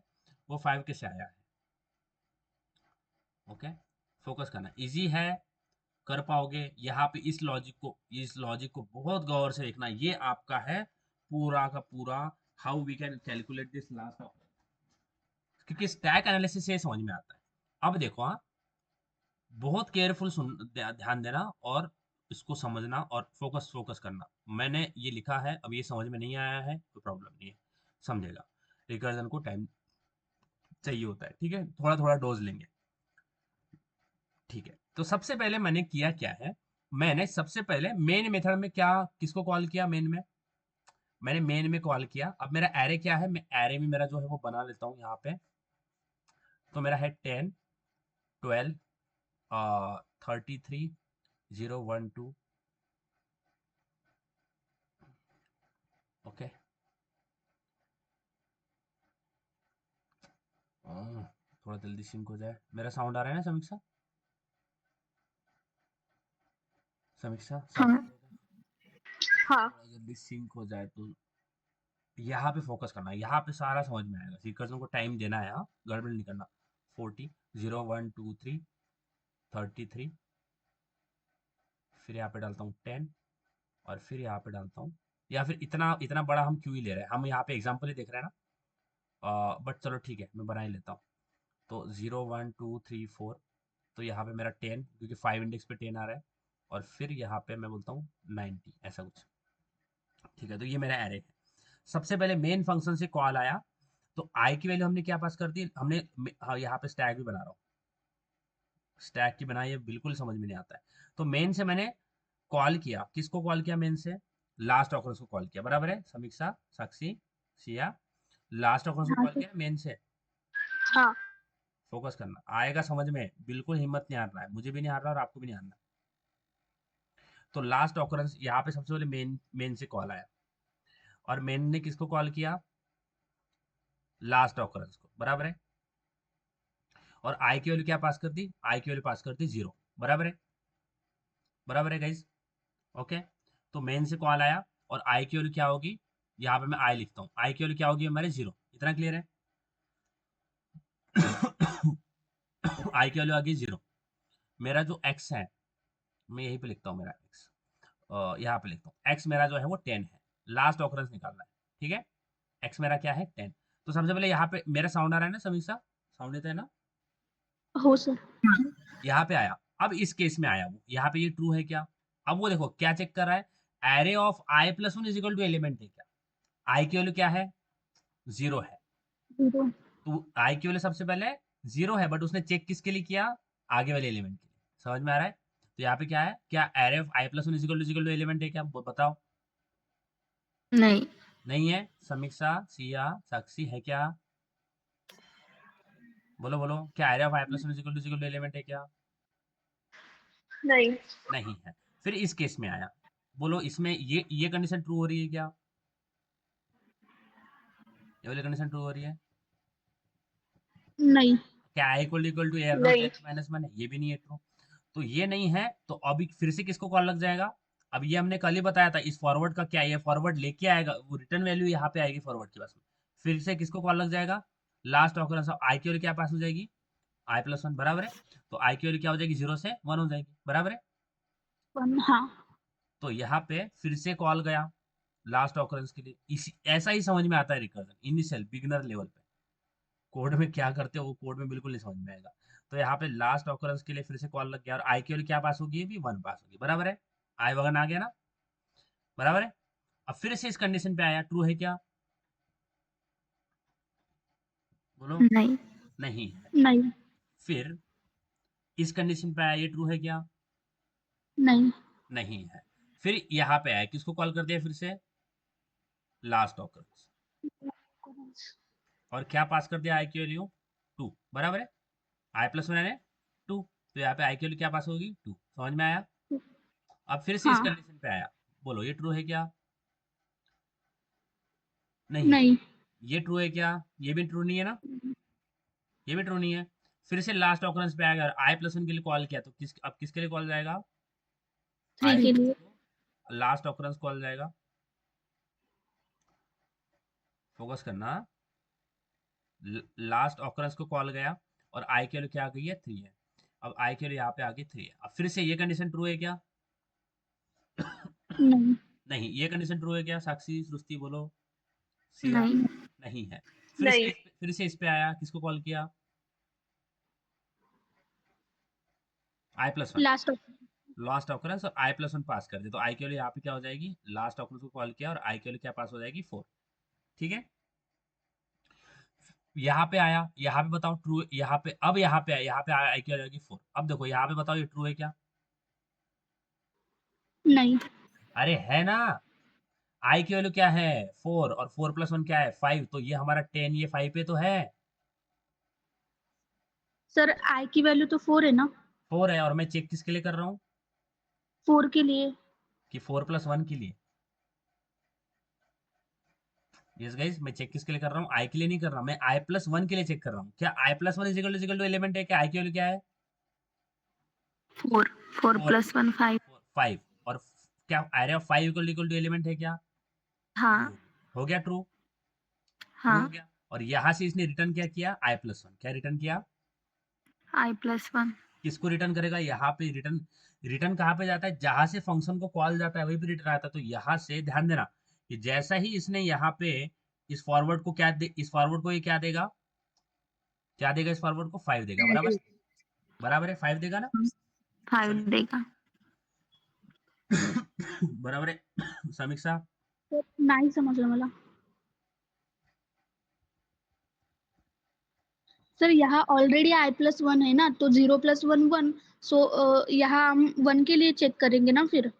वो 5 कैसे आया है। ओके, फोकस करना इजी है, कर पाओगे। यहाँ पे इस लॉजिक को बहुत गौर से देखना, ये आपका है पूरा का पूरा how we can calculate this last occurrence, क्योंकि स्टैक एनालिसिस से समझ में आता है। अब देखो, हाँ, बहुत केयरफुल सुन, ध्यान देना और इसको समझना और फोकस करना। मैंने ये लिखा है, अब ये समझ में नहीं आया है कोई प्रॉब्लम नहीं है, समझेगा। रिकर्जन को टाइम चाहिए होता है, ठीक है, थोड़ा थोड़ा डोज लेंगे। ठीक है, तो सबसे पहले मैंने किया क्या है, मैंने सबसे पहले मेन मेथड में क्या, किसको कॉल किया मेन में, मैंने मेन में कॉल किया। अब मेरा एरे क्या है, मैं एरे में मेरा जो है वो बना लेता हूँ यहाँ पे। तो मेरा है 10, 12, 33, 0, 1, 2। ओके, थोड़ा जल्दी सिंक हो जाए। मेरा साउंड आ रहा है ना समीक्षा? समीक्षा साउंड हाँ। आ रहा है? हाँ। थोड़ा जल्दी सिंक हो जाए तो यहाँ पे फोकस करना है, यहाँ पे सारा समझ में आएगा। रिकर्जन को टाइम देना है, हाँ, गड़बड़ नहीं करना। 40, 0, 1, 2, 3, 33, फिर यहाँ पे डालता हूँ 10, और फिर यहाँ पे डालता हूँ, या फिर इतना इतना बड़ा हम क्यों ही ले रहे हैं, हम यहाँ पे एग्जाम्पल ही देख रहे हैं ना, बट चलो ठीक है, मैं बना ही लेता हूँ। तो 0, 1, 2, 3, 4, तो यहाँ पे मेरा 10, क्योंकि 5 इंडेक्स पे 10 आ रहा है, और फिर यहाँ पे मैं बोलता हूँ 90, ऐसा कुछ। ठीक है, तो ये मेरा एरे है। सबसे पहले मेन फंक्शन से कॉल आया, तो आई की वैल्यू हमने क्या पास कर दी, हमने, हाँ, यहाँ पे स्टैक भी बना रहा हूँ, स्टैक की बनाई है, बिल्कुल समझ में नहीं आता है। तो मेन से मैंने कॉल किया, किसको कॉल किया मेन से, लास्ट ऑकरेंस को कॉल किया, बराबर है समीक्षा, साक्षी, सिया, लास्ट ऑकरेंस को हाँ कॉल सर। किया मेन से। हाँ। फोकस करना, आएगा समझ में, बिल्कुल हिम्मत नहीं हार रहा है, मुझे भी नहीं हार रहा और आपको भी नहीं हारना। तो लास्ट ऑकरेंस यहाँ पे सबसे पहले मेन मेन से कॉल आया, और मेन ने किसको कॉल किया, लास्ट ऑकरेंस को, बराबर है। और आई की वैल्यू क्या पास कर दी, आई की वैल्यू पास कर दी 0, बराबर है, बराबर है गाइज। ओके, तो मेन से कॉल आया, और आई की वैल्यू क्या होगी, यहाँ पे मैं आई लिखता हूँ, आई की वैल्यू क्या होगी हमारे 0, इतना क्लियर है। आई की वैल्यू आ गई 0। मेरा जो x है, मैं यहीं पे लिखता हूँ, मेरा x यहाँ पे लिखता हूँ, x मेरा जो है वो 10 है, लास्ट ऑकरेंस निकालना है, ठीक है। x मेरा क्या है 10। तो सबसे पहले यहाँ पे मेरा साउंड आ रहा है ना समीक्षा, साउंड देता है ना, हो सर। यहाँ पे आया। अब इस केस में आया वो, यहाँ पे ये ट्रू है क्या, अब वो देखो क्या चेक कर रहा है, array of i plus one is equal to element है क्या, आई की वैल्यू क्या है, 0 है। 0। तो आई की वैल्यू सबसे पहले 0 है, बट उसने चेक किसके लिए किया, आगे वाले एलिमेंट के लिए, समझ में आ रहा है। तो यहाँ पे क्या है, क्या array of i plus one is equal to element है क्या, बताओ। नहीं। नहीं है, समीक्षा, सिया, साक्षी, है क्या, बोलो बोलो, क्या array of i plus one is equal to element है क्या, नहीं। नहीं है। फिर इस केस में आया, बोलो इसमें ये कंडीशन ट्रू हो रही है क्या, ये वाली कंडीशन ट्रू हो रही है? नहीं। क्या I equal to A across नहीं। एक्स माइनस वन है? ये भी नहीं है ट्रू। तो ये नहीं है, तो अभी फिर से किसको कॉल लग जाएगा? अब ये हमने कल ही बताया था, इस फॉरवर्ड का क्या, ये फॉरवर्ड लेके आएगा, वो रिटर्न वैल्यू यहाँ पे आएगी फॉरवर्ड के पास में। फिर से किसको कॉल लग जाएगा? लास्ट ऑकरेंस ऑफ आई की वैल्यू क्या पास हो जाएगी? आई प्लस वन, बराबर है। तो आई की वैल्यू क्या हो जाएगी? 0 से 1 हो जाएगी, बराबर है। हाँ। तो यहाँ पे फिर से कॉल गया लास्ट ऑकरेंस के लिए। इसी ऐसा ही समझ में आता है रिकर्जन, इनिशियल बिगिनर लेवल पे। कोड में क्या करते हो वो कोड में बिल्कुल नहीं समझ में आएगा। तो यहाँ पे लास्ट ऑकरेंस के लिए फिर से कॉल लग गया, और आई की वैल्यू क्या पास होगी? ये भी 1 पास होगी, बराबर है। आई वगन आ गया ना, बराबर है। अब फिर से इस कंडीशन पे आया, ट्रू है क्या? बोलो। नहीं। नहीं है। नहीं। फिर इस कंडीशन पे आया, ये ट्रू है क्या? नहीं। नहीं है। फिर यहाँ पे आया, किसको कॉल कर दिया फिर से? Last occurrence. और क्या पास कर दिया? आई की वैल्यू 2, बराबर है। आई प्लस वन यानी 2, तो यहाँ पे आई की वैल्यू क्या पास होगी? 2। समझ में आया? अब फिर से इस हाँ। कंडीशन पे आया, बोलो ये ट्रू है क्या? नहीं। नहीं। ये ट्रू है क्या? ये भी ट्रू नहीं है ना, ये भी ट्रू नहीं है। फिर से लास्ट ऑकरेंस पे आएगा, आई प्लस वन के लिए कॉल किया, तो अब किसके लिए कॉल जाएगा? 3 आई के लिए। लास्ट ऑकरेंस कॉल जाएगा। फोकस करना। लास्ट ऑकरेंस को कॉल गया, और आई की वैल्यू क्या आ गई है? 3 है। अब आई की वैल्यू यहाँ पे आ गई 3 है। अब फिर से ये कंडीशन ट्रू है क्या? नहीं। नहीं। ये कंडीशन ट्रू है क्या? साक्षी, सृष्टि, बोलो। सिया। नहीं। नहीं है। नहीं। फिर से इस पे आया, किसको कॉल किया? I plus one. Last. Last occurrence और आई प्लस वन पास कर दे, तो आई की वैल्यू यहाँ पे क्या हो जाएगी? लास्ट ऑकरेंस को कॉल किया और आई की वैल्यू क्या पास हो जाएगी? 4। ठीक है। यहाँ पे आया, यहाँ पे बताओ ट्रू, यहाँ पे अब यहाँ पे आया, यहाँ पे आया आई की वैल्यू 4। अब देखो यहाँ पे बताओ ये ट्रू है क्या? नहीं। अरे है ना, आई की वैल्यू क्या है? 4, और 4 प्लस वन क्या है? 5। तो ये हमारा 10, ये 5 पे तो है। सर आई की वैल्यू तो 4 है ना। 4 है, और मैं चेक किसके लिए कर रहा हूँ? 4 के लिए। कि 4 प्लस वन के लिए। यस गाइस, मैं चेक किसके लिए कर रहा हूँ? आई के लिए नहीं कर रहा हूँ, मैं आई प्लस वन के लिए चेक कर रहा हूँ। क्या I plus one equal to element है? क्या आई की वैल्यू क्या है? 4। 4 4, प्लस 1 5। 5। और क्या array of 5 equal to element है क्या? हाँ। हो गया ट्रू। ट्रू हो हाँ। गया। और यहाँ से इसने रिटर्न क्या किया? I plus one. क्या रिटर्न किया? I plus 1। किसको रिटर्न करेगा? यहाँ पे रिटर्न। रिटर्न कहाँ पे जाता है? जहां से फंक्शन को कॉल जाता है वहीं पे रिटर्न आता है। तो यहाँ से ध्यान देना कि जैसा ही इसने यहाँ पे इस फॉरवर्ड को क्या दे, इस फॉरवर्ड को ये क्या देगा? क्या देगा इस फॉरवर्ड को? 5 देगा, बराबर। बराबर है, 5 देगा ना। 5 समीक्षा। देगा। बराबर है समीक्षा। नाही समजलं मला। सर यहाँ ऑलरेडी आई प्लस वन है ना, तो 0 प्लस वन 1। सो यहाँ हम 1 के लिए चेक करेंगे ना फिर।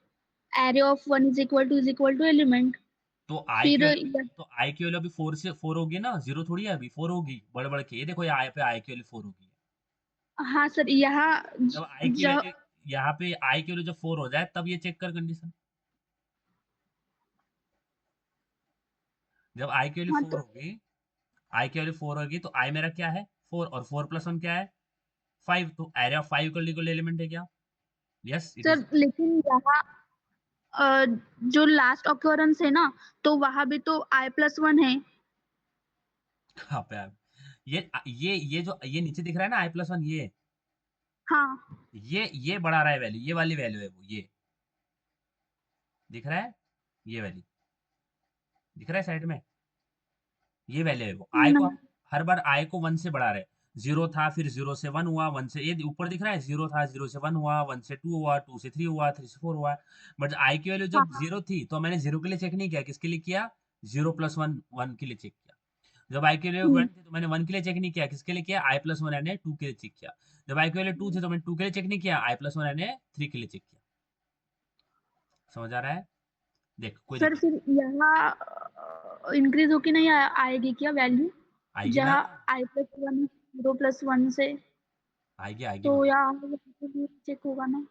Array of 1 is equal to element. तो आई की फिर वैल्यू तो आई की वैल्यू अभी 4 से 4 होगी ना, 0 थोड़ी है अभी, 4 होगी बढ़ बढ़ के। ये देखो यहाँ पे आई की वैल्यू 4 होगी। हाँ सर यहाँ जब आई की जब वैल्यू, यहाँ पे आई की वैल्यू जब 4 हो जाए तब ये चेक कर कंडीशन। जब आई की वैल्यू हाँ 4 तो होगी, आई की वैल्यू 4 होगी, तो आई मेरा क्या है? 4, और 4 प्लस वन क्या है? 5। तो एरे ऑफ 5 इक्वल एलिमेंट है क्या? Yes it is. सर लेकिन यहाँ जो लास्ट ऑक्योरेंस है ना, तो वहां भी तो आई प्लस वन है। कहाँ पे है? ये जो ये नीचे दिख रहा है ना आई प्लस वन, हाँ। ये बढ़ा रहा है वैल्यू, ये वाली वैल्यू है वो, ये दिख रहा है, ये वैल्यू दिख रहा है साइड में, ये वैल्यू है वो। आई को हम नहीं। हर बार आई को 1 से बढ़ा रहे हैं। 0 था, फिर 0 से 1 हुआ, 1 से ये ऊपर दिख रहा है, 0 था, 0 से 1 हुआ, 1 से 2 हुआ, 2 से 3 हुआ, 3 से 4 हुआ। बट आई की वैल्यू जब हाँ। 0 थी तो मैंने 0 के लिए चेक नहीं किया, किसके लिए किया? 0 प्लस वन 1 के लिए चेक किया। जब आई की वैल्यू 1 थी तो मैंने 1 के लिए चेक नहीं किया, किसके लिए किया? आई प्लस वन यानी 2 के लिए चेक किया। जब आई की वैल्यू 2 थी तो मैंने 2 के लिए चेक नहीं किया, आई प्लस वन यानी 3 के लिए चेक किया। समझ आ रहा है? देख कोई सर दिक्कत फिर यहाँ इंक्रीज होके नहीं आएगी क्या वैल्यू? आएगी ना, जहाँ आई प्लस वन 0 प्लस वन से, आएगी आएगी तो नो डाउट। यहाँ चेक होगा ना।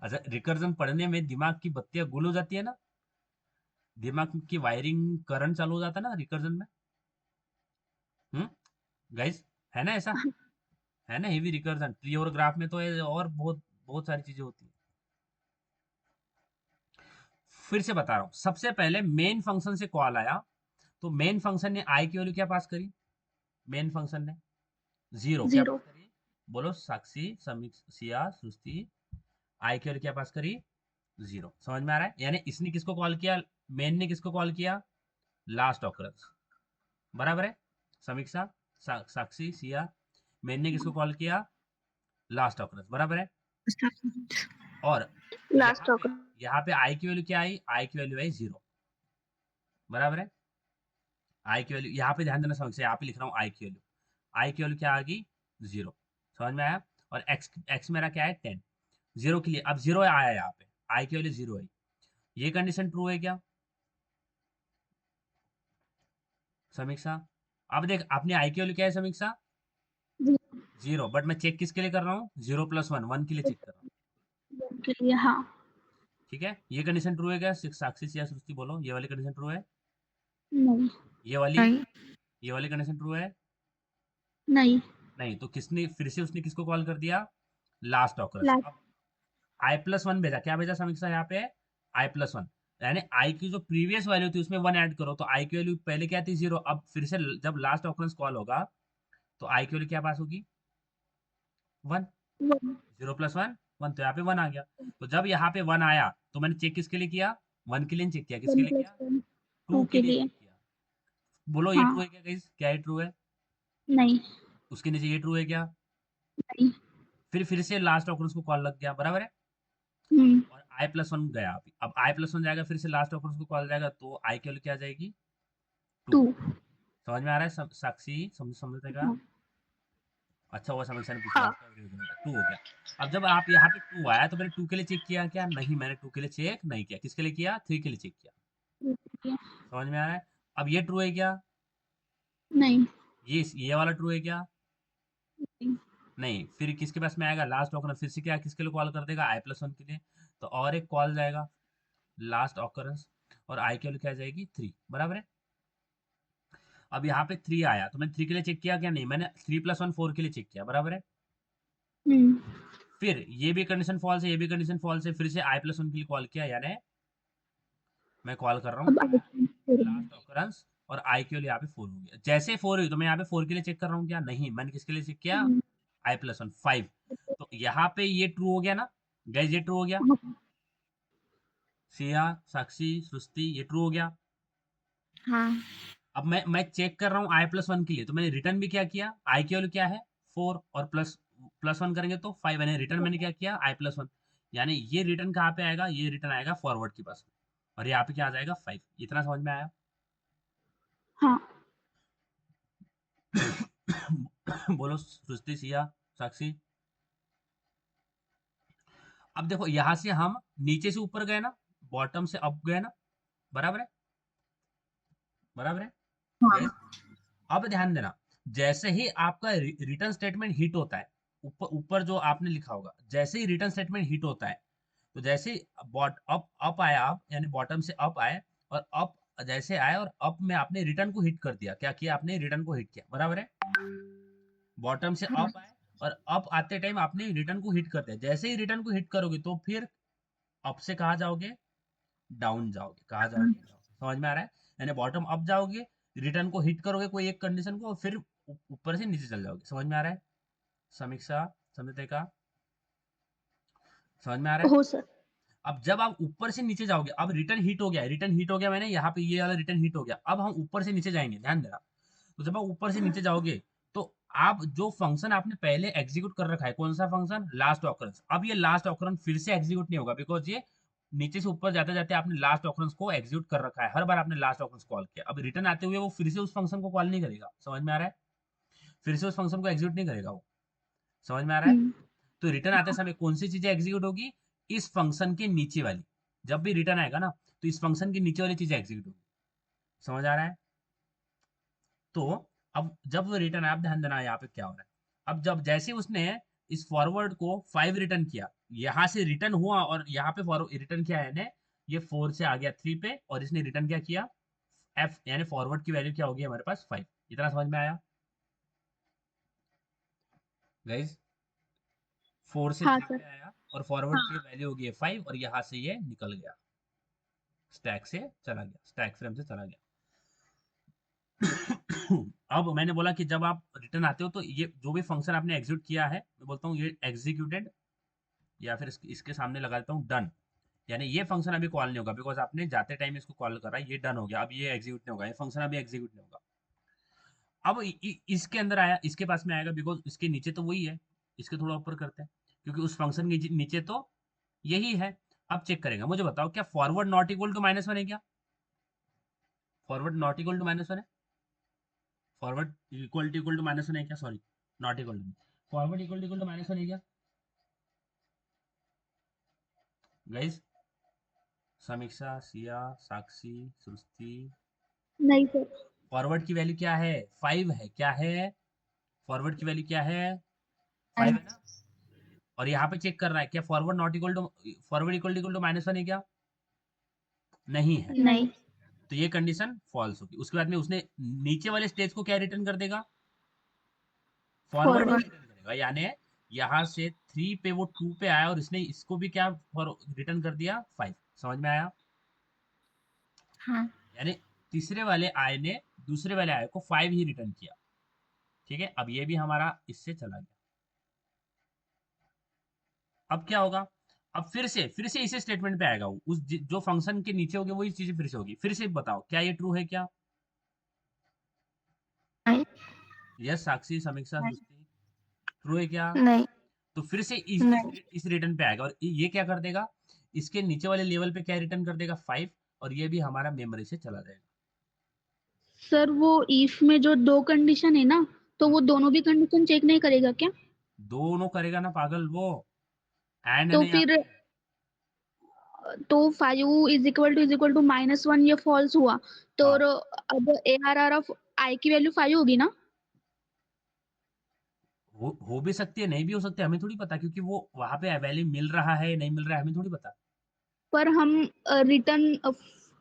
अच्छा, रिकर्जन पढ़ने में दिमाग की बत्तियां गुल हो जाती है ना, दिमाग की वायरिंग करंट चालू हो जाता है ना रिकर्जन में। गाइस, है ना ऐसा? है ना हेवी रिकर्जन ट्री और ग्राफ में तो और बहुत बहुत सारी चीजें होती है। फिर से बता रहा हूँ, सबसे पहले मेन फंक्शन से कॉल आया, तो मेन फंक्शन ने आई की वैल्यू क्या पास करी? मेन फंक्शन ने 0 क्या 0 पास करी? बोलो, साक्षी, सिया, सृष्टि, आई की वैल्यू क्या पास करी? 0। समझ में आ रहा है? यानी इसने किसको कॉल किया? मेन ने किसको कॉल किया? Last occurrence. बराबर है? समीक्षा, साक्षी, सिया, मेन ने किसको कॉल किया? Last occurrence. बराबर है? और लास्ट ऑकर यहाँ पे आई की वैल्यू क्या आई? आई की वैल्यू आई 0। बराबर है? आई की वैल्यू यहाँ पे ध्यान देना, समझ से यहाँ पे लिख रहा हूँ आई की वैल्यू। आई की वैल्यू क्या आ गई? 0। समझ में आया? और एक्स एक्स मेरा क्या है? 10। 0 के लिए अब 0 आया यहाँ पे, आई की वैल्यू 0 है। ये कंडीशन ट्रू है क्या समीक्षा? अब देख, अपनी आई की वैल्यू क्या है समीक्षा? 0। बट मैं चेक किसके लिए कर रहा हूँ? 0+1, 1 के लिए चेक कर रहा हूँ। के लिए। हाँ, ठीक है, ये कंडीशन ट्रू है क्या? साक्षी या सृष्टि बोलो, ये वाली कंडीशन ट्रू है? नहीं ये वाली नहीं ये वाली कंडीशन ट्रू है? नहीं, नहीं। तो किसने फिर से उसने किसको कॉल कर दिया? Last occurrence. लास्ट अब i+1 भेजा, क्या भेजा समीक्षा यहाँ पे? i+1, यानी i की जो प्रीवियस वैल्यू थी उसमें 1 ऐड करो, तो i की वैल्यू पहले क्या थी? 0। अब फिर से जब लास्ट ऑकरेंस कॉल होगा तो i की वैल्यू क्या पास होगी? 1। 0+1 1, तो यहाँ पे 1 आ गया। तो जब यहाँ पे 1 आया तो मैंने चेक किसके लिए किया? 1 के लिए चेक किया। किसके 1 लिए प्लस किया? 1 2 2 के के लिए लिए। चेक किया। बोलो, ये ट्रू हाँ, है क्या गाइस? क्या ये ट्रू है? नहीं उसके नीचे ये ट्रू है क्या? नहीं। फिर से लास्ट ऑकरेंस को कॉल लग गया। बराबर है? हम्म, और i+1 गया अभी। अब i+1 जाएगा, फिर से लास्ट ऑकरेंस को कॉल जाएगा, तो i की वैल्यू क्या आ जाएगी? 2। 2। समझ में आ रहा है साक्षी? समझेगा? हाँ अच्छा हुआ समीक्षा ने पूछ लिया, हाँ, आपका भी हो गया, 2 हो गया। अब जब आप यहाँ पे 2 आया तो मैंने 2 के लिए चेक किया क्या? नहीं, मैंने 2 के लिए चेक नहीं किया। किसके लिए किया? 3 के लिए चेक किया। समझ में आ रहा है? अब ये ट्रू है क्या? नहीं ये वाला ट्रू है क्या? नहीं। नहीं। फिर किसके पास में आएगा? Last occurrence. फिर से क्या किसके लिए कॉल कर देगा? i+1 के लिए। तो और एक कॉल जाएगा, लास्ट ऑकरेंस, और आई की वैल्यू क्या आ जाएगी? 3। बराबर है? अब यहाँ पे 3 आया तो मैंने 3 के लिए चेक किया क्या? नहीं, मैंने 3+1 4 के लिए चेक किया। बराबर है? हम्म, फिर ये भी कंडीशन फॉल्स है, ये भी कंडीशन फॉल्स है, फिर से i+1 के लिए कॉल किया, यानी मैं कॉल कर रहा हूँ अब आगे लास्ट ऑकरेंस, और आई की वैल्यू यहाँ पे 4 हो गया। जैसे 4 हुई तो मैं यहाँ पे 4 के लिए चेक कर रहा हूँ क्या? नहीं, मैंने किसके लिए चेक किया? i+1 5। तो यहाँ पे ये ट्रू हो गया ना गाइस? ये ट्रू हो गया। सिया, साक्षी, सृष्टि, ये ट्रू हो गया। हाँ अब मैं चेक कर रहा हूँ i+1 के लिए, तो मैंने रिटर्न भी क्या किया? आई की वैल्यू क्या है? 4, और प्लस 1 करेंगे तो 5। मैंने रिटर्न मैंने क्या किया? i+1। यानी ये रिटर्न कहाँ पे आएगा? ये रिटर्न आएगा फॉरवर्ड के पास, और यहाँ पे क्या आ जाएगा? 5। इतना समझ में आया? हाँ, बोलो सृष्टि, सिया, साक्षी। अब देखो, यहां से हम नीचे से ऊपर गए ना, बॉटम से अप गए ना। बराबर है? बराबर है हाँ गाइस? अब ध्यान देना, जैसे ही आपका रिटर्न स्टेटमेंट हिट होता है, ऊपर ऊपर जो आपने लिखा होगा, जैसे ही रिटर्न स्टेटमेंट हिट होता है, तो जैसे बॉट अप अप आया, अप यानी बॉटम से अप आए, और अप जैसे आए और अप में आपने रिटर्न को हिट कर दिया। क्या किया आपने? रिटर्न को हिट किया। बराबर है? बॉटम से हाँ अप आए और अप आते टाइम आपने रिटर्न को हिट कर दिया। जैसे ही रिटर्न को हिट करोगे तो फिर अप से कहा जाओगे? डाउन जाओगे। कहा जाओगे? डाउन। समझ में आ रहा है? यानी बॉटम अप जाओगे, रिटर्न को हिट करोगे कोई एक कंडीशन को, और फिर ऊपर से नीचे चल जाओगे। समझ में आ रहा है समीक्षा? समझते का? समझ में आ रहा है? हो सर। अब जब आप ऊपर से नीचे जाओगे, अब रिटर्न हिट हो गया, रिटर्न हिट हो गया, मैंने यहाँ पे ये वाला रिटर्न हिट हो गया। अब हम ऊपर से नीचे जाएंगे, ध्यान देना। तो जब आप ऊपर से नीचे जाओगे तो आप जो फंक्शन आपने पहले एग्जीक्यूट कर रखा है, कौन सा फंक्शन? Last occurrence. अब ये लास्ट ऑकरेंस फिर से एग्जीक्यूट नहीं होगा, बिकॉज ये नीचे से ऊपर जाते जाते आपने लास्ट ऑकरेंस को एग्जीक्यूट कर रखा है। हर बार आपने लास्ट ऑकरेंस कॉल किया, अब रिटर्न आते हुए वो फिर से उस फंक्शन को कॉल नहीं करेगा। समझ में आ रहा है? फिर से उस फंक्शन को एग्जीक्यूट नहीं करेगा वो। समझ में आ रहा है? हम्म, तो रिटर्न आते समय कौन सी चीजें एग्जीक्यूट होगी? इस फंक्शन के नीचे वाली। जब भी रिटर्न आएगा ना, तो इस फंक्शन के नीचे वाली चीजें एग्जीक्यूट होगी। समझ आ रहा है? तो अब जब वो रिटर्न आया, आप ध्यान देना यहाँ पे क्या हो रहा है। अब जब जैसे उसने इस फॉरवर्ड को 5 रिटर्न किया, यहां से रिटर्न हुआ और यहाँ पे रिटर्न किया है ने ये 4 से आ गया 3 पे और इसने रिटर्न क्या किया f, यानी फॉरवर्ड की वैल्यू क्या होगी हमारे पास 5। इतना समझ में आया गाइज? 4 से हाँ 3 सर। पे आया और फॉरवर्ड की वैल्यू होगी 5 और यहाँ से ये निकल गया, स्टैक से चला गया, स्टैक फ्रेम से चला गया। अब मैंने बोला कि जब आप रिटर्न आते हो तो ये जो भी फंक्शन आपने एग्जीक्यूट किया है, मैं बोलता हूँ ये एग्जीक्यूटेड, या फिर इसके सामने लगा देता हूँ डन, यानी ये फंक्शन अभी कॉल नहीं होगा बिकॉज आपने जाते टाइम इसको कॉल करा, ये डन हो गया, अब ये एग्जीक्यूट नहीं होगा, ये फंक्शन अभी एग्जीक्यूट नहीं होगा। अब इसके अंदर आया, इसके पास में आएगा बिकॉज इसके नीचे तो वही है, इसके थोड़ा ऊपर करते हैं क्योंकि उस फंक्शन के नीचे तो यही है। अब चेक करेगा, मुझे बताओ क्या फॉरवर्ड नॉट इक्वल टू -1 है क्या? फॉरवर्ड नॉट इक्वल टू -1 है? फॉरवर्ड इक्वल टू -1 है क्या? Sorry, not equal to, forward equal to -1 है क्या गाइस? समीक्षा, सिया, साक्षी, सृष्टि, नहीं सर। फॉरवर्ड की वैल्यू क्या है? 5 है। क्या है फॉरवर्ड की वैल्यू? क्या है? 5 है ना? और यहाँ पे चेक कर रहा है क्या forward not equal to, forward equal to -1 है क्या? नहीं है। नहीं। तो ये कंडीशन फॉल्स होगी। उसके बाद में उसने नीचे वाले स्टेज को क्या रिटर्न कर देगा? Forward forward. रिटर्न करेगा, यानी यहाँ से 3 पे वो 2 पे आया और इसने इसको भी क्या रिटर्न कर दिया 5। समझ में आया? हाँ। यानी तीसरे वाले आय ने दूसरे वाले आय को 5 ही रिटर्न किया। ठीक है, अब ये भी हमारा इससे चला गया। अब क्या होगा? अब फिर से इसी स्टेटमेंट पे आएगा वो, उस जो फंक्शन के नीचे होगी वही चीजें फिर से होगी। फिर से बताओ क्या ये ट्रू है क्या? नहीं। यस साक्षी, समीक्षा, सृष्टि, ट्रू है क्या? नहीं। तो फिर से नहीं। इस रिटर्न पे आएगा और ये क्या कर देगा, इसके नीचे वाले लेवल पे क्या रिटर्न कर देगा 5 और ये भी हमारा मेमोरी से चला जाएगा। सर वो इफ में जो दो कंडीशन है ना, तो वो दोनों भी कंडीशन चेक नहीं करेगा क्या? दोनों करेगा ना पागल, वो एंड है तो ना यहाँ फिर पे। तो 5 = -1 ये फॉल्स हुआ, तो हाँ, अब ARR ऑफ आई की वैल्यू 5 होगी ना? हो भी सकती है, नहीं भी हो सकती है, हमें थोड़ी पता, क्योंकि वो वहां पे वैल्यू मिल रहा है नहीं मिल रहा है हमें थोड़ी पता। पर हम रिटर्न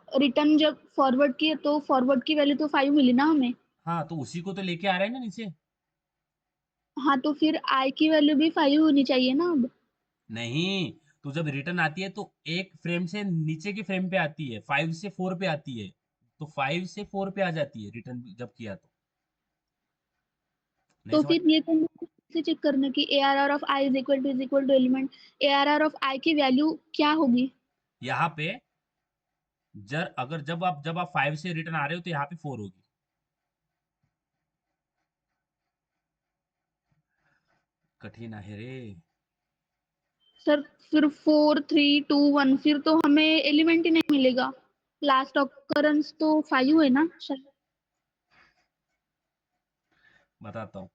रिटर्न जब फॉरवर्ड किए तो फॉरवर्ड की वैल्यू तो 5 मिली ना हमें। हाँ, तो उसी को तो लेके आ रहे हैं ना नीचे। हाँ, तो फिर आई की वैल्यू भी 5 होनी चाहिए ना अब। नहीं, तो जब रिटर्न आती है तो एक फ्रेम से नीचे के फ्रेम पे आती है, 5 से 4 पे आती है, तो 5 से 4 पे आ जाती है रिटर्न जब किया तो। नहीं तो समझ फिर में ये आया? कंडीशन से चेक करना कि ARR of I is equal to element, ARR of I की वैल्यू क्या होगी? यहाँ पे अगर जब आप 5 से रिटर्न आ रहे हो तो यहाँ पे 4 होगी। कठिन है रे। सर फिर 4 3 2 1 फिर तो हमें एलिमेंट ही नहीं मिलेगा। लास्ट ऑकरेंस तो 5 है ना शायद। बताता हूँ,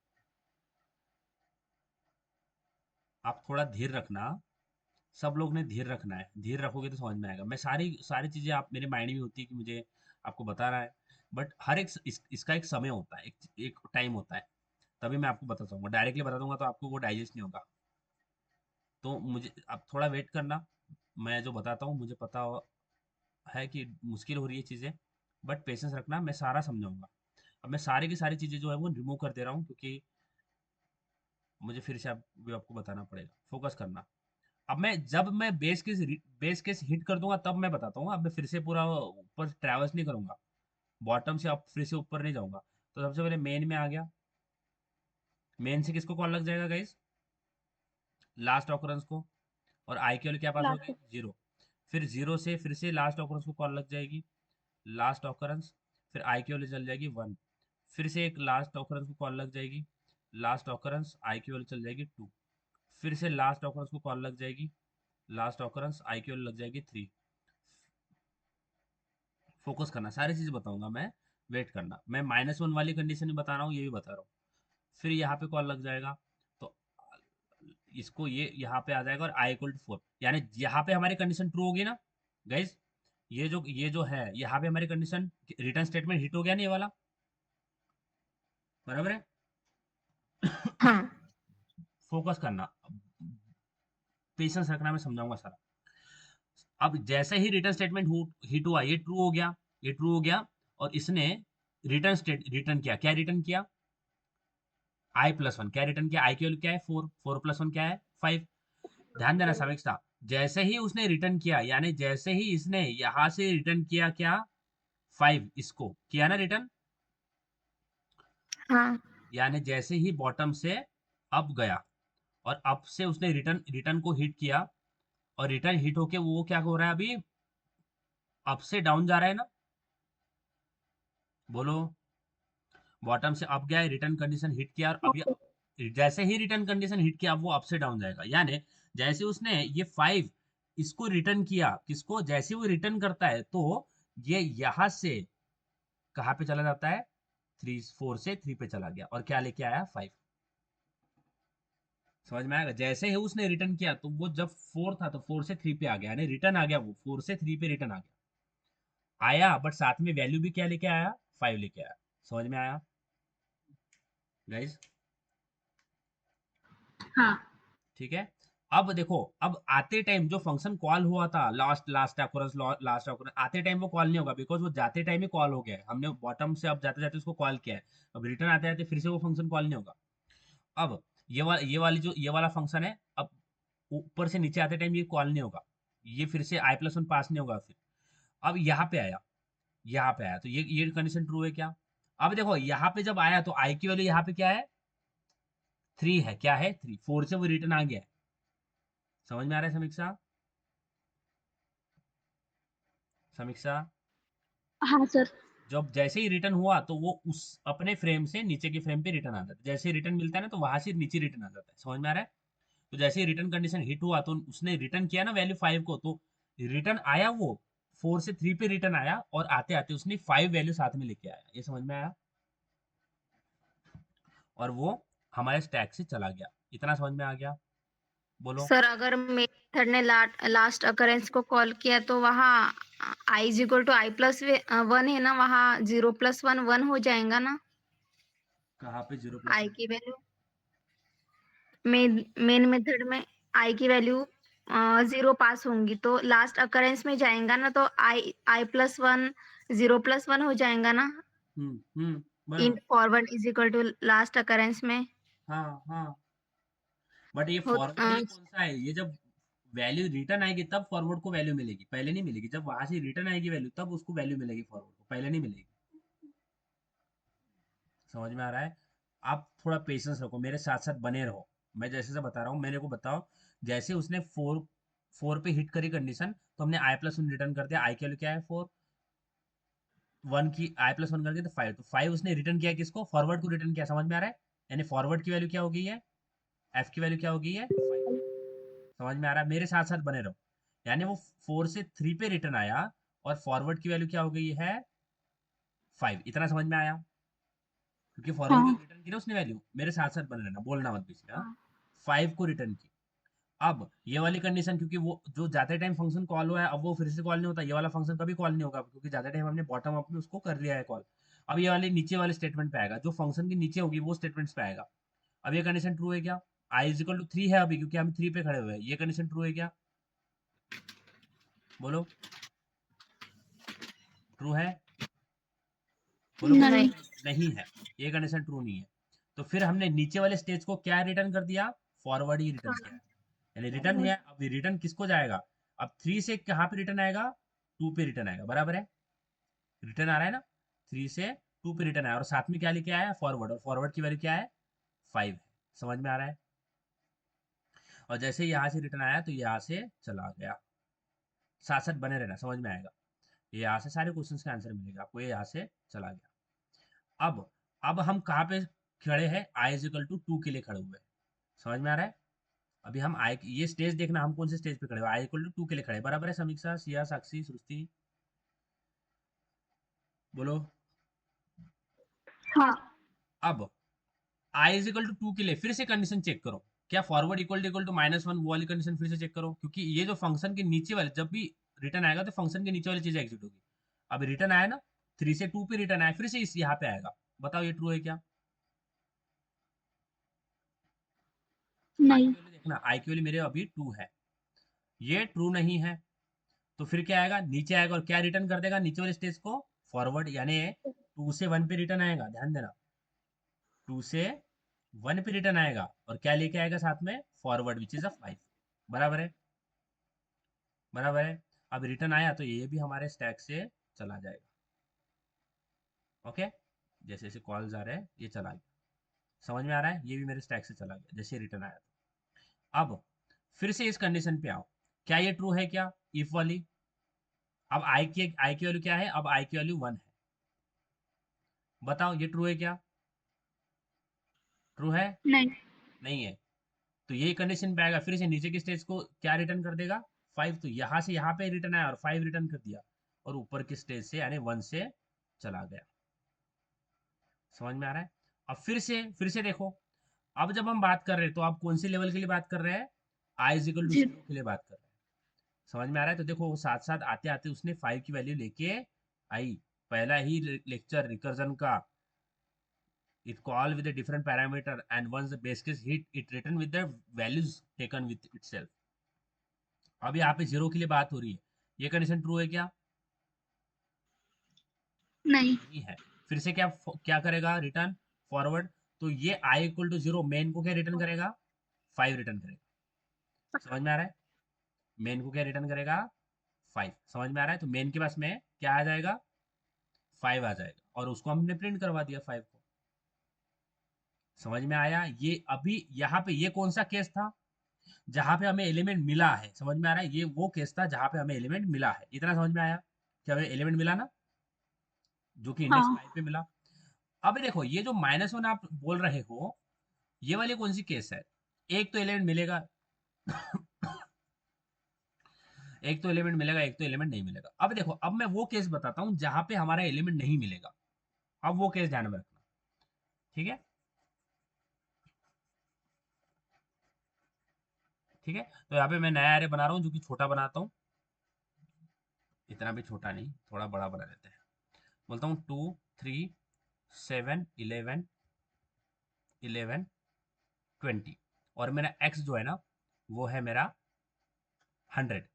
आप थोड़ा धीर रखना, सब लोग ने धीर रखना है, धीर रखोगे तो समझ में आएगा। मैं सारी सारी चीजें आप मेरे माइंड में होती है कि मुझे आपको बता रहा है, बट हर एक इसका एक समय होता है, एक टाइम होता है, तभी मैं आपको बता सकूंगा। डायरेक्टली बता दूंगा तो आपको वो डाइजेस्ट नहीं होगा। तो मुझे आप थोड़ा वेट करना, मैं जो बताता हूँ मुझे पता है कि मुश्किल हो रही है चीज़ें, बट पेशेंस रखना, मैं सारा समझाऊंगा। अब मैं सारी की सारी चीज़ें जो है वो रिमूव कर दे रहा हूँ क्योंकि मुझे फिर से भी आपको बताना पड़ेगा, फोकस करना। अब जब मैं बेस केस हिट कर दूंगा तब मैं बताता हूँ। अब मैं फिर से पूरा ऊपर ट्रैवल्स नहीं करूंगा, बॉटम से अब फिर से ऊपर नहीं जाऊंगा। तो सबसे पहले मेन में आ गया, मेन से किसको कॉल लग जाएगा गाइस? लास्ट ऑकरेंस को। और आई की वैल्यू क्या पास होगी? लास्ट। 0। फिर 0 से फिर से लास्ट ऑकरेंस को कॉल लग जाएगी, लास्ट ऑकरेंस। फिर आई की वैल्यू चल जाएगी 1। फिर से एक लास्ट ऑकरेंस को कॉल लग जाएगी, लास्ट ऑकरेंस आई की वैल्यू चल जाएगी 2। फिर से लास्ट ऑकरेंस को कॉल लग जाएगी, लास्ट ऑकरेंस आई की वैल्यू लग जाएगी 3। फोकस करना, सारी चीज़ बताऊंगा मैं, वेट करना। मैं -1 वाली कंडीशन भी बता रहा हूँ, ये भी बता रहा हूँ। फिर यहाँ पे कॉल लग जाएगा तो इसको ये यहाँ पे आ जाएगा और i = 4, यानी यहाँ पे हमारी कंडीशन ट्रू होगी ना गाइज? ये जो है यहाँ पे हमारी कंडीशन रिटर्न स्टेटमेंट हिट हो गया ना, ये वाला, बराबर है? हाँ। फोकस करना, पेशेंस रखना, मैं समझाऊंगा सारा। अब जैसे ही रिटर्न स्टेटमेंट हिट हुआ, ये ट्रू हो गया, ये ट्रू हो गया, और इसने रिटर्न किया, क्या रिटर्न किया, i+1, क्या रिटर्न किया, i की वैल्यू क्या है 4, 4+1 क्या है 5। ध्यान देना समीक्षा, जैसे ही उसने रिटर्न किया, यानी जैसे ही इसने यहां से रिटर्न किया क्या 5, इसको किया ना रिटर्न, हाँ यानी जैसे ही बॉटम से अप गया और अप से उसने रिटर्न रिटर्न को हिट किया, और रिटर्न हिट होके वो क्या हो रहा है अभी, अप से डाउन जा रहा है ना, बोलो, बॉटम से अप गया, रिटर्न कंडीशन हिट किया, और ओके। अभी जैसे ही रिटर्न कंडीशन हिट किया अब वो अप से डाउन जाएगा, यानी जैसे उसने ये 5 इसको रिटर्न किया, किसको, जैसे वो रिटर्न करता है तो ये यहां से कहाँ पे चला जाता है, 4 से 3 पे चला गया, और क्या लेके आया 5। समझ में आएगा, जैसे ही उसने रिटर्न किया तो वो जब 4 था तो 4 से 3 पे आ गया, यानी रिटर्न आ गया, वो 4 से 3 पे रिटर्न आ गया, आया, बट साथ में वैल्यू भी क्या लेके आया, 5 लेके आया। समझ में आया गाइस, हाँ ठीक है। अब देखो, अब आते टाइम जो फंक्शन कॉल हुआ था, लास्ट ऑकरेंस, लास्ट ऑकरेंस, आते टाइम वो कॉल नहीं होगा, बिकॉज वो जाते टाइम ही कॉल हो गया है, हमने बॉटम से अब जाते जाते उसको कॉल किया है। अब रिटर्न आते जाते फिर से वो फंक्शन कॉल नहीं होगा। अब ये वाला फंक्शन है, अब ऊपर से नीचे आते टाइम ये कॉल नहीं होगा, ये फिर से i+1 पास नहीं होगा फिर। अब यहाँ पे आया, यहाँ पे आया, तो ये कंडीशन ट्रू है क्या। अब देखो यहाँ पे जब आया तो आई की वैल्यू यहाँ पे क्या है, 3 है, क्या है 3, 4 से वो रिटर्न आ गया है। समझ में आ रहा है समीक्षा, समीक्षा, हाँ सर। जब जैसे ही रिटर्न हुआ तो वो उस अपने फ्रेम से नीचे के फ्रेम पे रिटर्न आता है, जैसे ही रिटर्न मिलता है ना तो वहां से नीचे रिटर्न आ जाता है। समझ में आ रहा है, तो जैसे ही रिटर्न कंडीशन हिट हुआ तो उसने रिटर्न किया ना वैल्यू 5 को, तो रिटर्न आया वो 4 से 3 पे रिटर्न आया, और आते आते उसने 5 वैल्यू साथ में लेके आया, ये समझ में आया, और वो हमारे स्टैक से चला गया। इतना समझ में आ गया, बोलो। सर, अगर मेथड ने लास्ट अकरेंस को कॉल किया तो वहाँ i is equal to i+1 है ना, वहाँ 0+1 1 हो जाएगा ना, कहाँ पे 0+1? i की वैल्यू मेन मेथड में i की वैल्यू 0 पास होंगी तो लास्ट अकरेंस में जाएगा ना, तो i+1 0+1 हो जाएगा ना, इन बराबर। Forward is equal to last occurrence में हाँ हाँ, बट ये हो। फॉरवर्ड ये कौन सा है, ये जब वैल्यू रिटर्न आएगी तब फॉरवर्ड को वैल्यू मिलेगी, पहले नहीं मिलेगी। जब वहां से रिटर्न आएगी वैल्यू तब उसको वैल्यू मिलेगी, फॉरवर्ड को पहले नहीं मिलेगी। समझ में आ रहा है, आप थोड़ा पेशेंस रखो, मेरे साथ साथ बने रहो, मैं जैसे से बता रहा हूँ, मेरे को बताओ। जैसे उसने 4 पे हिट करी कंडीशन, तो हमने i+1 रिटर्न कर दिया, आई की वैल्यू क्या है 4, 1 की i+1 करके तो 5, तो 5 उसने रिटर्न किया, किसको, फॉरवर्ड को रिटर्न किया। समझ में आ रहा है, यानी फॉरवर्ड की वैल्यू क्या हो गई है, एफ की वैल्यू क्या हो गई है 5। समझ में आ रहा है, मेरे साथ साथ बने रहो, यानी वो 4 से 3 पे रिटर्न आया, और फॉरवर्ड की वैल्यू क्या हो गई है 5। इतना समझ में आया, क्योंकि फॉरवर्ड हाँ की रिटर्न की ना उसने वैल्यू, मेरे साथ साथ बने रहना, बोलना मत बीच में, हाँ। 5 को रिटर्न की। अब ये वाली कंडीशन, क्योंकि वो जो जाते टाइम फंक्शन कॉल हुआ है, अब वो फिर से कॉल नहीं होता, ये वाला फंक्शन कभी कॉल नहीं होगा, क्योंकि जाते टाइम हमने बॉटम अप में उसको कर लिया है कॉल। अब ये वाले नीचे वाले स्टेटमेंट पे आएगा, जो फंक्शन के नीचे होगी वो स्टेटमेंट्स पे आएगा। अब ये कंडीशन ट्रू है क्या, i = 3 है अभी, क्योंकि हम 3 पे खड़े हुए हैं, ये कंडीशन ट्रू है क्या, बोलो, ट्रू है, बोलो बोलो, नहीं। नहीं। नहीं है, ये कंडीशन ट्रू नहीं है। तो फिर हमने नीचे वाले स्टेज को क्या रिटर्न कर दिया, फॉरवर्ड ही रिटर्न किया है, यानी रिटर्न है। अब रिटर्न किसको जाएगा, अब 3 से कहाँ पे रिटर्न आएगा, 2 पे रिटर्न आएगा, बराबर है, रिटर्न आ रहा है ना, 3 से 2 पे रिटर्न आया, और साथ में क्या लेके आया है, फॉरवर्ड, और फॉरवर्ड की वैल्यू क्या है 5 है। समझ में आ रहा है, और जैसे यहाँ से रिटर्न आया तो यहाँ से चला गया। साथ साथ बने रहना, समझ में आएगा, ये यहाँ से सारे क्वेश्चंस का आंसर मिलेगा आपको, ये यहाँ से चला गया। अब हम कहाँ पे खड़े हैं, i = 2 के लिए खड़े हुए हैं। समझ में आ रहा है, अभी हम आई, ये स्टेज देखना, हम कौन से स्टेज पे खड़े हुए, i = 2 के लिए खड़े हैं, बराबर है समीक्षा, सिया, साक्षी, सृष्टि, बोलो। हाँ अब i = 2 के लिए फिर से कंडीशन चेक करो, क्या फॉरवर्ड इक्वल टू -1 वो वाली कंडीशन फिर से चेक करो, क्योंकि ये जो फंक्शन के नीचे वाले, जब भी रिटर्न आएगा तो फंक्शन के नीचे वाली चीज एग्जिट होगी। अब रिटर्न आया ना, 3 से 2 पे रिटर्न आया, फिर से इस यहाँ पे आएगा, बताओ ये ट्रू है क्या। आई नहीं। की वैल्यू देखना, आई की वैल्यू मेरे अभी 2 है, ये ट्रू नहीं है, तो फिर क्या आएगा, नीचे आएगा और क्या रिटर्न कर देगा नीचे वाले स्टेज को, फॉरवर्ड, यानी 2 से 1 पे रिटर्न आएगा, ध्यान देना 2 से 1 पे रिटर्न आएगा और क्या लेके आएगा साथ में, फॉरवर्ड विच इज अ 5। बराबर है, बराबर है। अब रिटर्न आया तो ये भी हमारे स्टैक से चला जाएगा। ओके, जैसे जैसे कॉल्स आ रहे हैं ये चला गया, समझ में आ रहा है, ये भी मेरे स्टैक से चला गया जैसे रिटर्न आया था। अब फिर से इस कंडीशन पे आओ, क्या ये ट्रू है क्या, इफ वाली। अब आई की वैल्यू क्या है, अब आई की वैल्यू 1 है, बताओ ये ट्रू है क्या, ट्रू है, नहीं। नहीं है। तो ये कंडीशन पे आएगा, फिर से नीचे के स्टेज को क्या रिटर्न कर देगा, 5। तो यहाँ से यहाँ पे रिटर्न आया और 5 रिटर्न कर दिया, और ऊपर के स्टेज से यानी 1 से चला गया। समझ में आ रहा है। अब फिर से देखो, अब जब हम बात कर रहे हैं तो आप कौन से लेवल के लिए बात कर रहे हैं, आई इज इक्वल टू 0 जीरो। के लिए बात कर रहे हैं। समझ में आ रहा है। तो देखो वो साथ साथ आते आते उसने 5 की वैल्यू लेके आई, पहला ही लेक्चर रिकर्जन का, it call with a different parameter and once the base case hit it return with the values taken with itself। अब यहाँ पे 0 के लिए बात हो रही है, ये कंडीशन ट्रू है क्या, नहीं। नहीं है। फिर से क्या क्या करेगा, रिटर्न फॉरवर्ड। तो ये आई इक्वल टू 0 मेन को क्या रिटर्न करेगा, 5 रिटर्न करेगा। समझ में आ रहा है, मेन को क्या रिटर्न करेगा, 5। समझ में आ रहा है। तो मेन के पास में क्या आ जाएगा, 5 आ जाएगा, और उसको हमने प्रिंट करवा दिया 5 को। समझ में आया। ये अभी यहाँ पे ये कौन सा केस था, जहां पे हमें एलिमेंट मिला है। समझ में आ रहा है, ये वो केस था जहां पे हमें एलिमेंट मिला है। इतना समझ में आया कि हमें एलिमेंट मिला ना, जो कि इंडेक्स 5 हाँ। पे मिला। अब देखो ये जो -1 आप बोल रहे हो, ये वाली कौन सी केस है, एक तो एलिमेंट मिलेगा एक तो एलिमेंट मिलेगा, एक तो एलिमेंट नहीं मिलेगा। अब देखो, अब मैं वो केस बताता हूं जहां पे हमारा एलिमेंट नहीं मिलेगा। अब वो केस ध्यान में रखना, ठीक है, ठीक है। तो यहाँ पे मैं नया एरे बना रहा हूँ, जो कि छोटा बनाता हूँ, इतना भी छोटा नहीं, थोड़ा बड़ा बना लेते हैं। बोलता हूँ 2 3 7 11 11 20, और मेरा x जो है ना, वो है मेरा 100।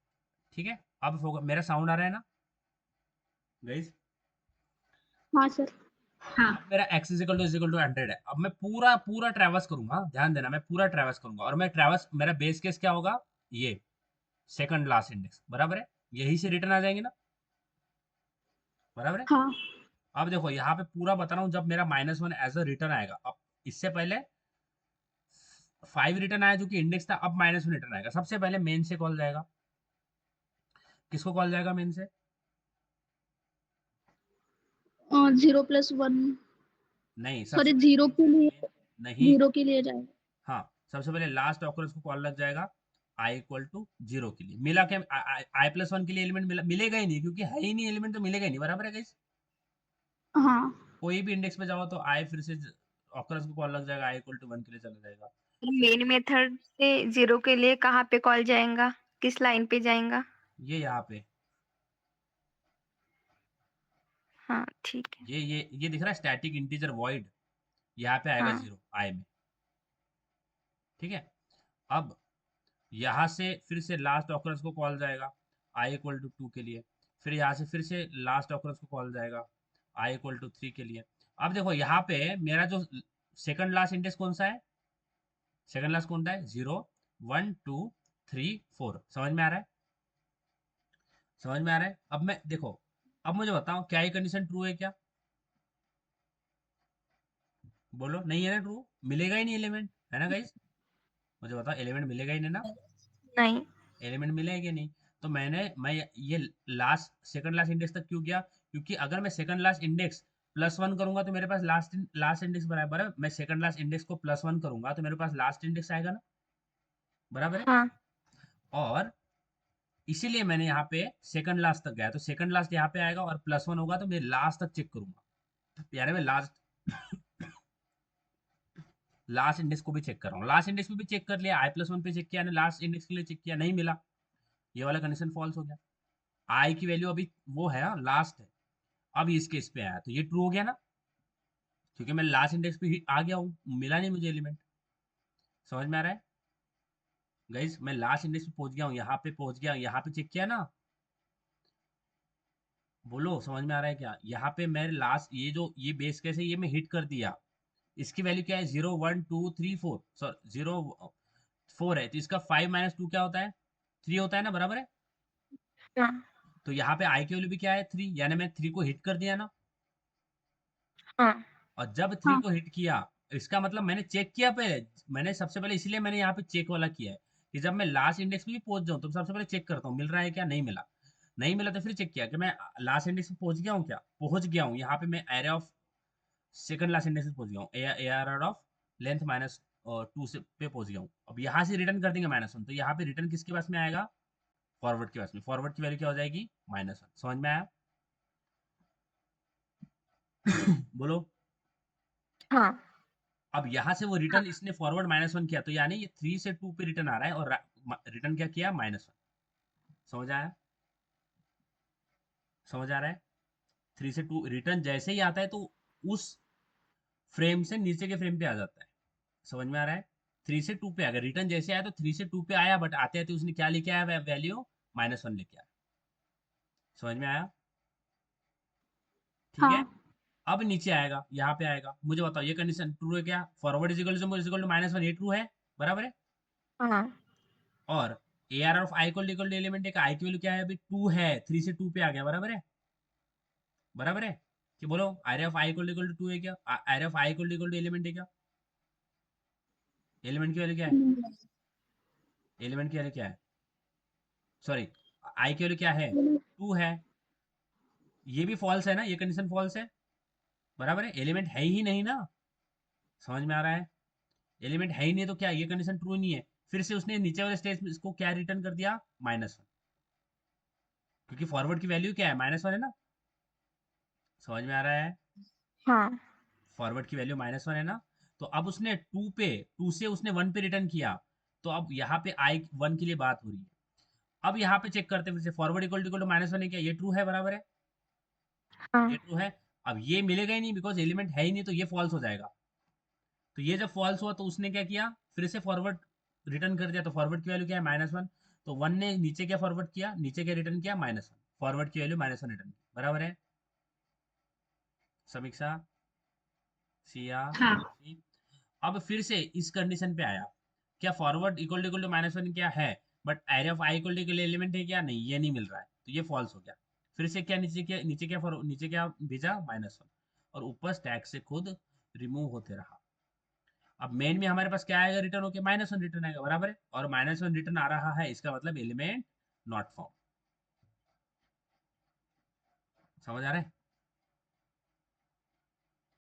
ठीक है, अब मेरा साउंड आ रहा है ना गाइस। हाँ सर। हाँ। अब मेरा x इज इक्वल टू 100 है। अब मैं पूरा पूरा ट्रैवर्स करूंगा, ध्यान देना, मैं पूरा ट्रैवर्स करूंगा, और मैं ट्रैवर्स, मेरा बेस केस क्या होगा, ये सेकंड लास्ट इंडेक्स, बराबर है, यही से रिटर्न आ जाएंगे ना, बराबर है। हाँ। अब देखो यहाँ पे पूरा बता रहा हूँ, जब मेरा -1 एज अ रिटर्न आएगा, अब इससे पहले 5 रिटर्न आया जो कि इंडेक्स था, अब -1 रिटर्न आएगा, सबसे पहले मेन से कॉल जाएगा। किसको कॉल जाएगा मेन से, 0+1। नहीं, सॉरी, सबसे पहले 0 मेन के से लिए। नहीं, 0 के लिए जाएगा। हाँ, सबसे पहले लास्ट ऑकरेंस को कॉल लग जाएगा आई इक्वल टू 0 के लिए। मिला क्या, i+1 के लिए एलिमेंट मिलेगा ही नहीं, क्योंकि है ही नहीं एलिमेंट, तो मिलेगा ही नहीं, बराबर है गाइस। हाँ। कोई भी इंडेक्स पे जाओ तो आई फिर से ऑकरेंस को कॉल लग जाएगा, आई इक्वल टू 1 के लिए चला जाएगा। मेन मेथड से 0 के लिए कहाँ पे कॉल जाएगा, किस लाइन पे जाएगा? ये यहाँ पे, हाँ ठीक है। ये दिख रहा है स्टैटिक इंटीजर वॉइड, यहाँ पे आएगा हाँ 0 आई में, ठीक है। अब यहाँ से फिर से लास्ट ऑकरेंस को कॉल जाएगा आई इक्वल टू 2 के लिए, फिर यहाँ से फिर से लास्ट ऑकरेंस को कॉल जाएगा आई इक्वल टू 3 के लिए। अब देखो यहाँ पे मेरा जो सेकंड लास्ट इंडेक्स कौन सा है, सेकंड लास्ट कौन सा है, 0 1 2 3 4। समझ में आ रहा है, समझ में आ रहा है। अब मैं देखो, अब मुझे बताओ क्या ये कंडीशन ट्रू है क्या, बोलो, नहीं है ना ट्रू, मिलेगा ही नहीं एलिमेंट, है ना गाइस, मुझे बताओ एलिमेंट मिलेगा ही नहीं ना, नहीं। एलिमेंट मिलेगा नहीं। तो मैं ये लास्ट सेकंड लास्ट इंडेक्स तक क्यों गया, क्योंकि अगर मैं सेकंड लास्ट इंडेक्स +1 करूंगा तो मेरे पास लास्ट लास्ट इंडेक्स बराबर है, मैं सेकंड लास्ट इंडेक्स को +1 करूंगा तो मेरे पास लास्ट इंडेक्स आएगा ना, बराबर है। हाँ और इसीलिए मैंने यहाँ पे सेकंड लास्ट तक गया, तो सेकंड लास्ट यहाँ पे आएगा और +1 होगा तो मैं लास्ट तक चेक करूंगा, यानी मैं लास्ट लास्ट इंडेक्स को भी चेक कर रहा हूँ, लास्ट इंडेक्स में भी चेक कर लिया, i+1 पे चेक किया, लास्ट इंडेक्स के लिए चेक किया, नहीं मिला, ये वाला कंडीशन फॉल्स हो गया। आई की वैल्यू अभी वो है लास्ट है, अब इस केस पे आया तो ये ट्रू हो गया ना, क्योंकि मैं लास्ट इंडेक्स पे ही आ गया हूँ, मिला नहीं मुझे एलिमेंट। समझ में आ रहा है गाइस, मैं लास्ट इंडेक्स पे पहुंच गया हूँ, यहाँ पे पहुंच गया, यहाँ पे चेक किया ना, बोलो समझ में आ रहा है क्या? यहाँ पे मैं लास्ट ये बेस केस है, ये मैं हिट कर दिया। इसकी वैल्यू क्या है? 0 1 2 3 4, सॉरी 0 4 है, तो इसका 5 - 2 क्या होता है? 3 होता है ना, बराबर है? हाँ तो यहाँ पे आई की वैल्यू भी क्या है? 3, यानी मैं 3 को हिट कर दिया ना। हाँ और जब 3 हाँ को हिट किया, इसका मतलब मैंने चेक किया पहले। मैंने सबसे पहले इसलिए मैंने यहाँ पे चेक वाला किया है कि जब मैं लास्ट इंडेक्स में भी पहुंच जाऊँ तो सबसे पहले चेक करता हूँ मिल रहा है क्या, नहीं मिला। नहीं मिला तो फिर चेक किया कि मैं लास्ट इंडेक्स में पहुंच गया हूँ क्या, पहुंच गया हूँ। यहाँ पे मैं array of second last index में पहुंच गया हूँ, ए आर ऑफ लेंथ -2 से पे पहुंच गया हूँ। अब यहाँ से रिटर्न कर देंगे -1, तो यहाँ पे रिटर्न किसके पास में आएगा? फॉरवर्ड के पास में। फॉरवर्ड की वैल्यू क्या हो जाएगी? -1। समझ में आया? बोलो। हाँ अब यहाँ से वो रिटर्न इसने फॉरवर्ड -1 किया, तो यानी ये 3 से 2 पे रिटर्न आ रहा है, और रिटर्न क्या किया? -1। समझ आया? समझ आ रहा है? 3 से 2 रिटर्न जैसे ही आता है तो उस फ्रेम से नीचे के फ्रेम पे आ जाता है। समझ में आ रहा है? 3 से 2 पे अगर रिटर्न जैसे आया तो 3 से 2 पे आया, बट आते आते उसने क्या लेके आया? वैल्यू -1 लेके आया। समझ में आया? ठीक है। हाँ अब नीचे आएगा, यहाँ पे आएगा। मुझे बताओ ये कंडीशन ट्रू है क्या? फॉरवर्ड इज इक्वल टू -1, ये ट्रू है, बराबर है? हाँ और a r of i equal to element है, आई की वैल्यू क्या है? अभी 2 है, 3 से 2 पे आ गया, बराबर है? बराबर है कि बोलो? Array of i equal to 2 है क्या? Array of i equal to element है क्या? एलिमेंट की वैल्यू क्या है? एलिमेंट की वैल्यू क्या है? सॉरी, आई की वैल्यू क्या है? 2 है। ये भी फॉल्स है ना, ये कंडीशन फॉल्स है, बराबर है? एलिमेंट है ही नहीं ना। समझ में आ रहा है? एलिमेंट है ही नहीं तो क्या ये कंडीशन ट्रू नहीं है? फिर से उसने नीचे वाले स्टेज में इसको क्या रिटर्न कर दिया? -1, क्योंकि फॉरवर्ड की वैल्यू क्या है? -1 है ना। समझ में आ रहा है? हाँ फॉरवर्ड की वैल्यू -1 है ना। तो अब उसने 2 से उसने 1 पे रिटर्न किया। तो अब यहाँ पे आई 1 के लिए बात हो रही है। अब यहाँ पे चेक करते हैं फिर से, फॉरवर्ड इक्वल टू -1 है क्या? ये ट्रू है, बराबर है? ये हाँ ट्रू है। अब ये मिलेगा ही नहीं, बिकॉज एलिमेंट है ही नहीं, तो ये फॉल्स हो जाएगा। तो ये जब फॉल्स हुआ तो उसने क्या किया? फिर से फॉरवर्ड रिटर्न कर दिया। तो फॉरवर्ड की वैल्यू क्या है? -1। तो 1 ने नीचे क्या फॉरवर्ड किया? नीचे क्या रिटर्न किया? -1। फॉरवर्ड की वैल्यू -1 रिटर्न की, बराबर है? समीक्षा, सिया, हाँ साक्षी। अब फिर से इस कंडीशन पे आया, क्या फॉरवर्ड इक्वल टू -1 क्या है, but array of i equal to element है क्या? नहीं, ये नहीं मिल रहा है, तो ये फॉल्स हो गया। फिर से क्या नीचे क्या भेजा? -1। और ऊपर स्टैक से खुद रिमूव होते रहा। अब मेन में हमारे पास क्या आएगा? रिटर्न होके -1 रिटर्न आएगा, बराबर है? और -1 रिटर्न आ रहा है, इसका मतलब एलिमेंट नॉट फाउंड। समझ आ रहा है?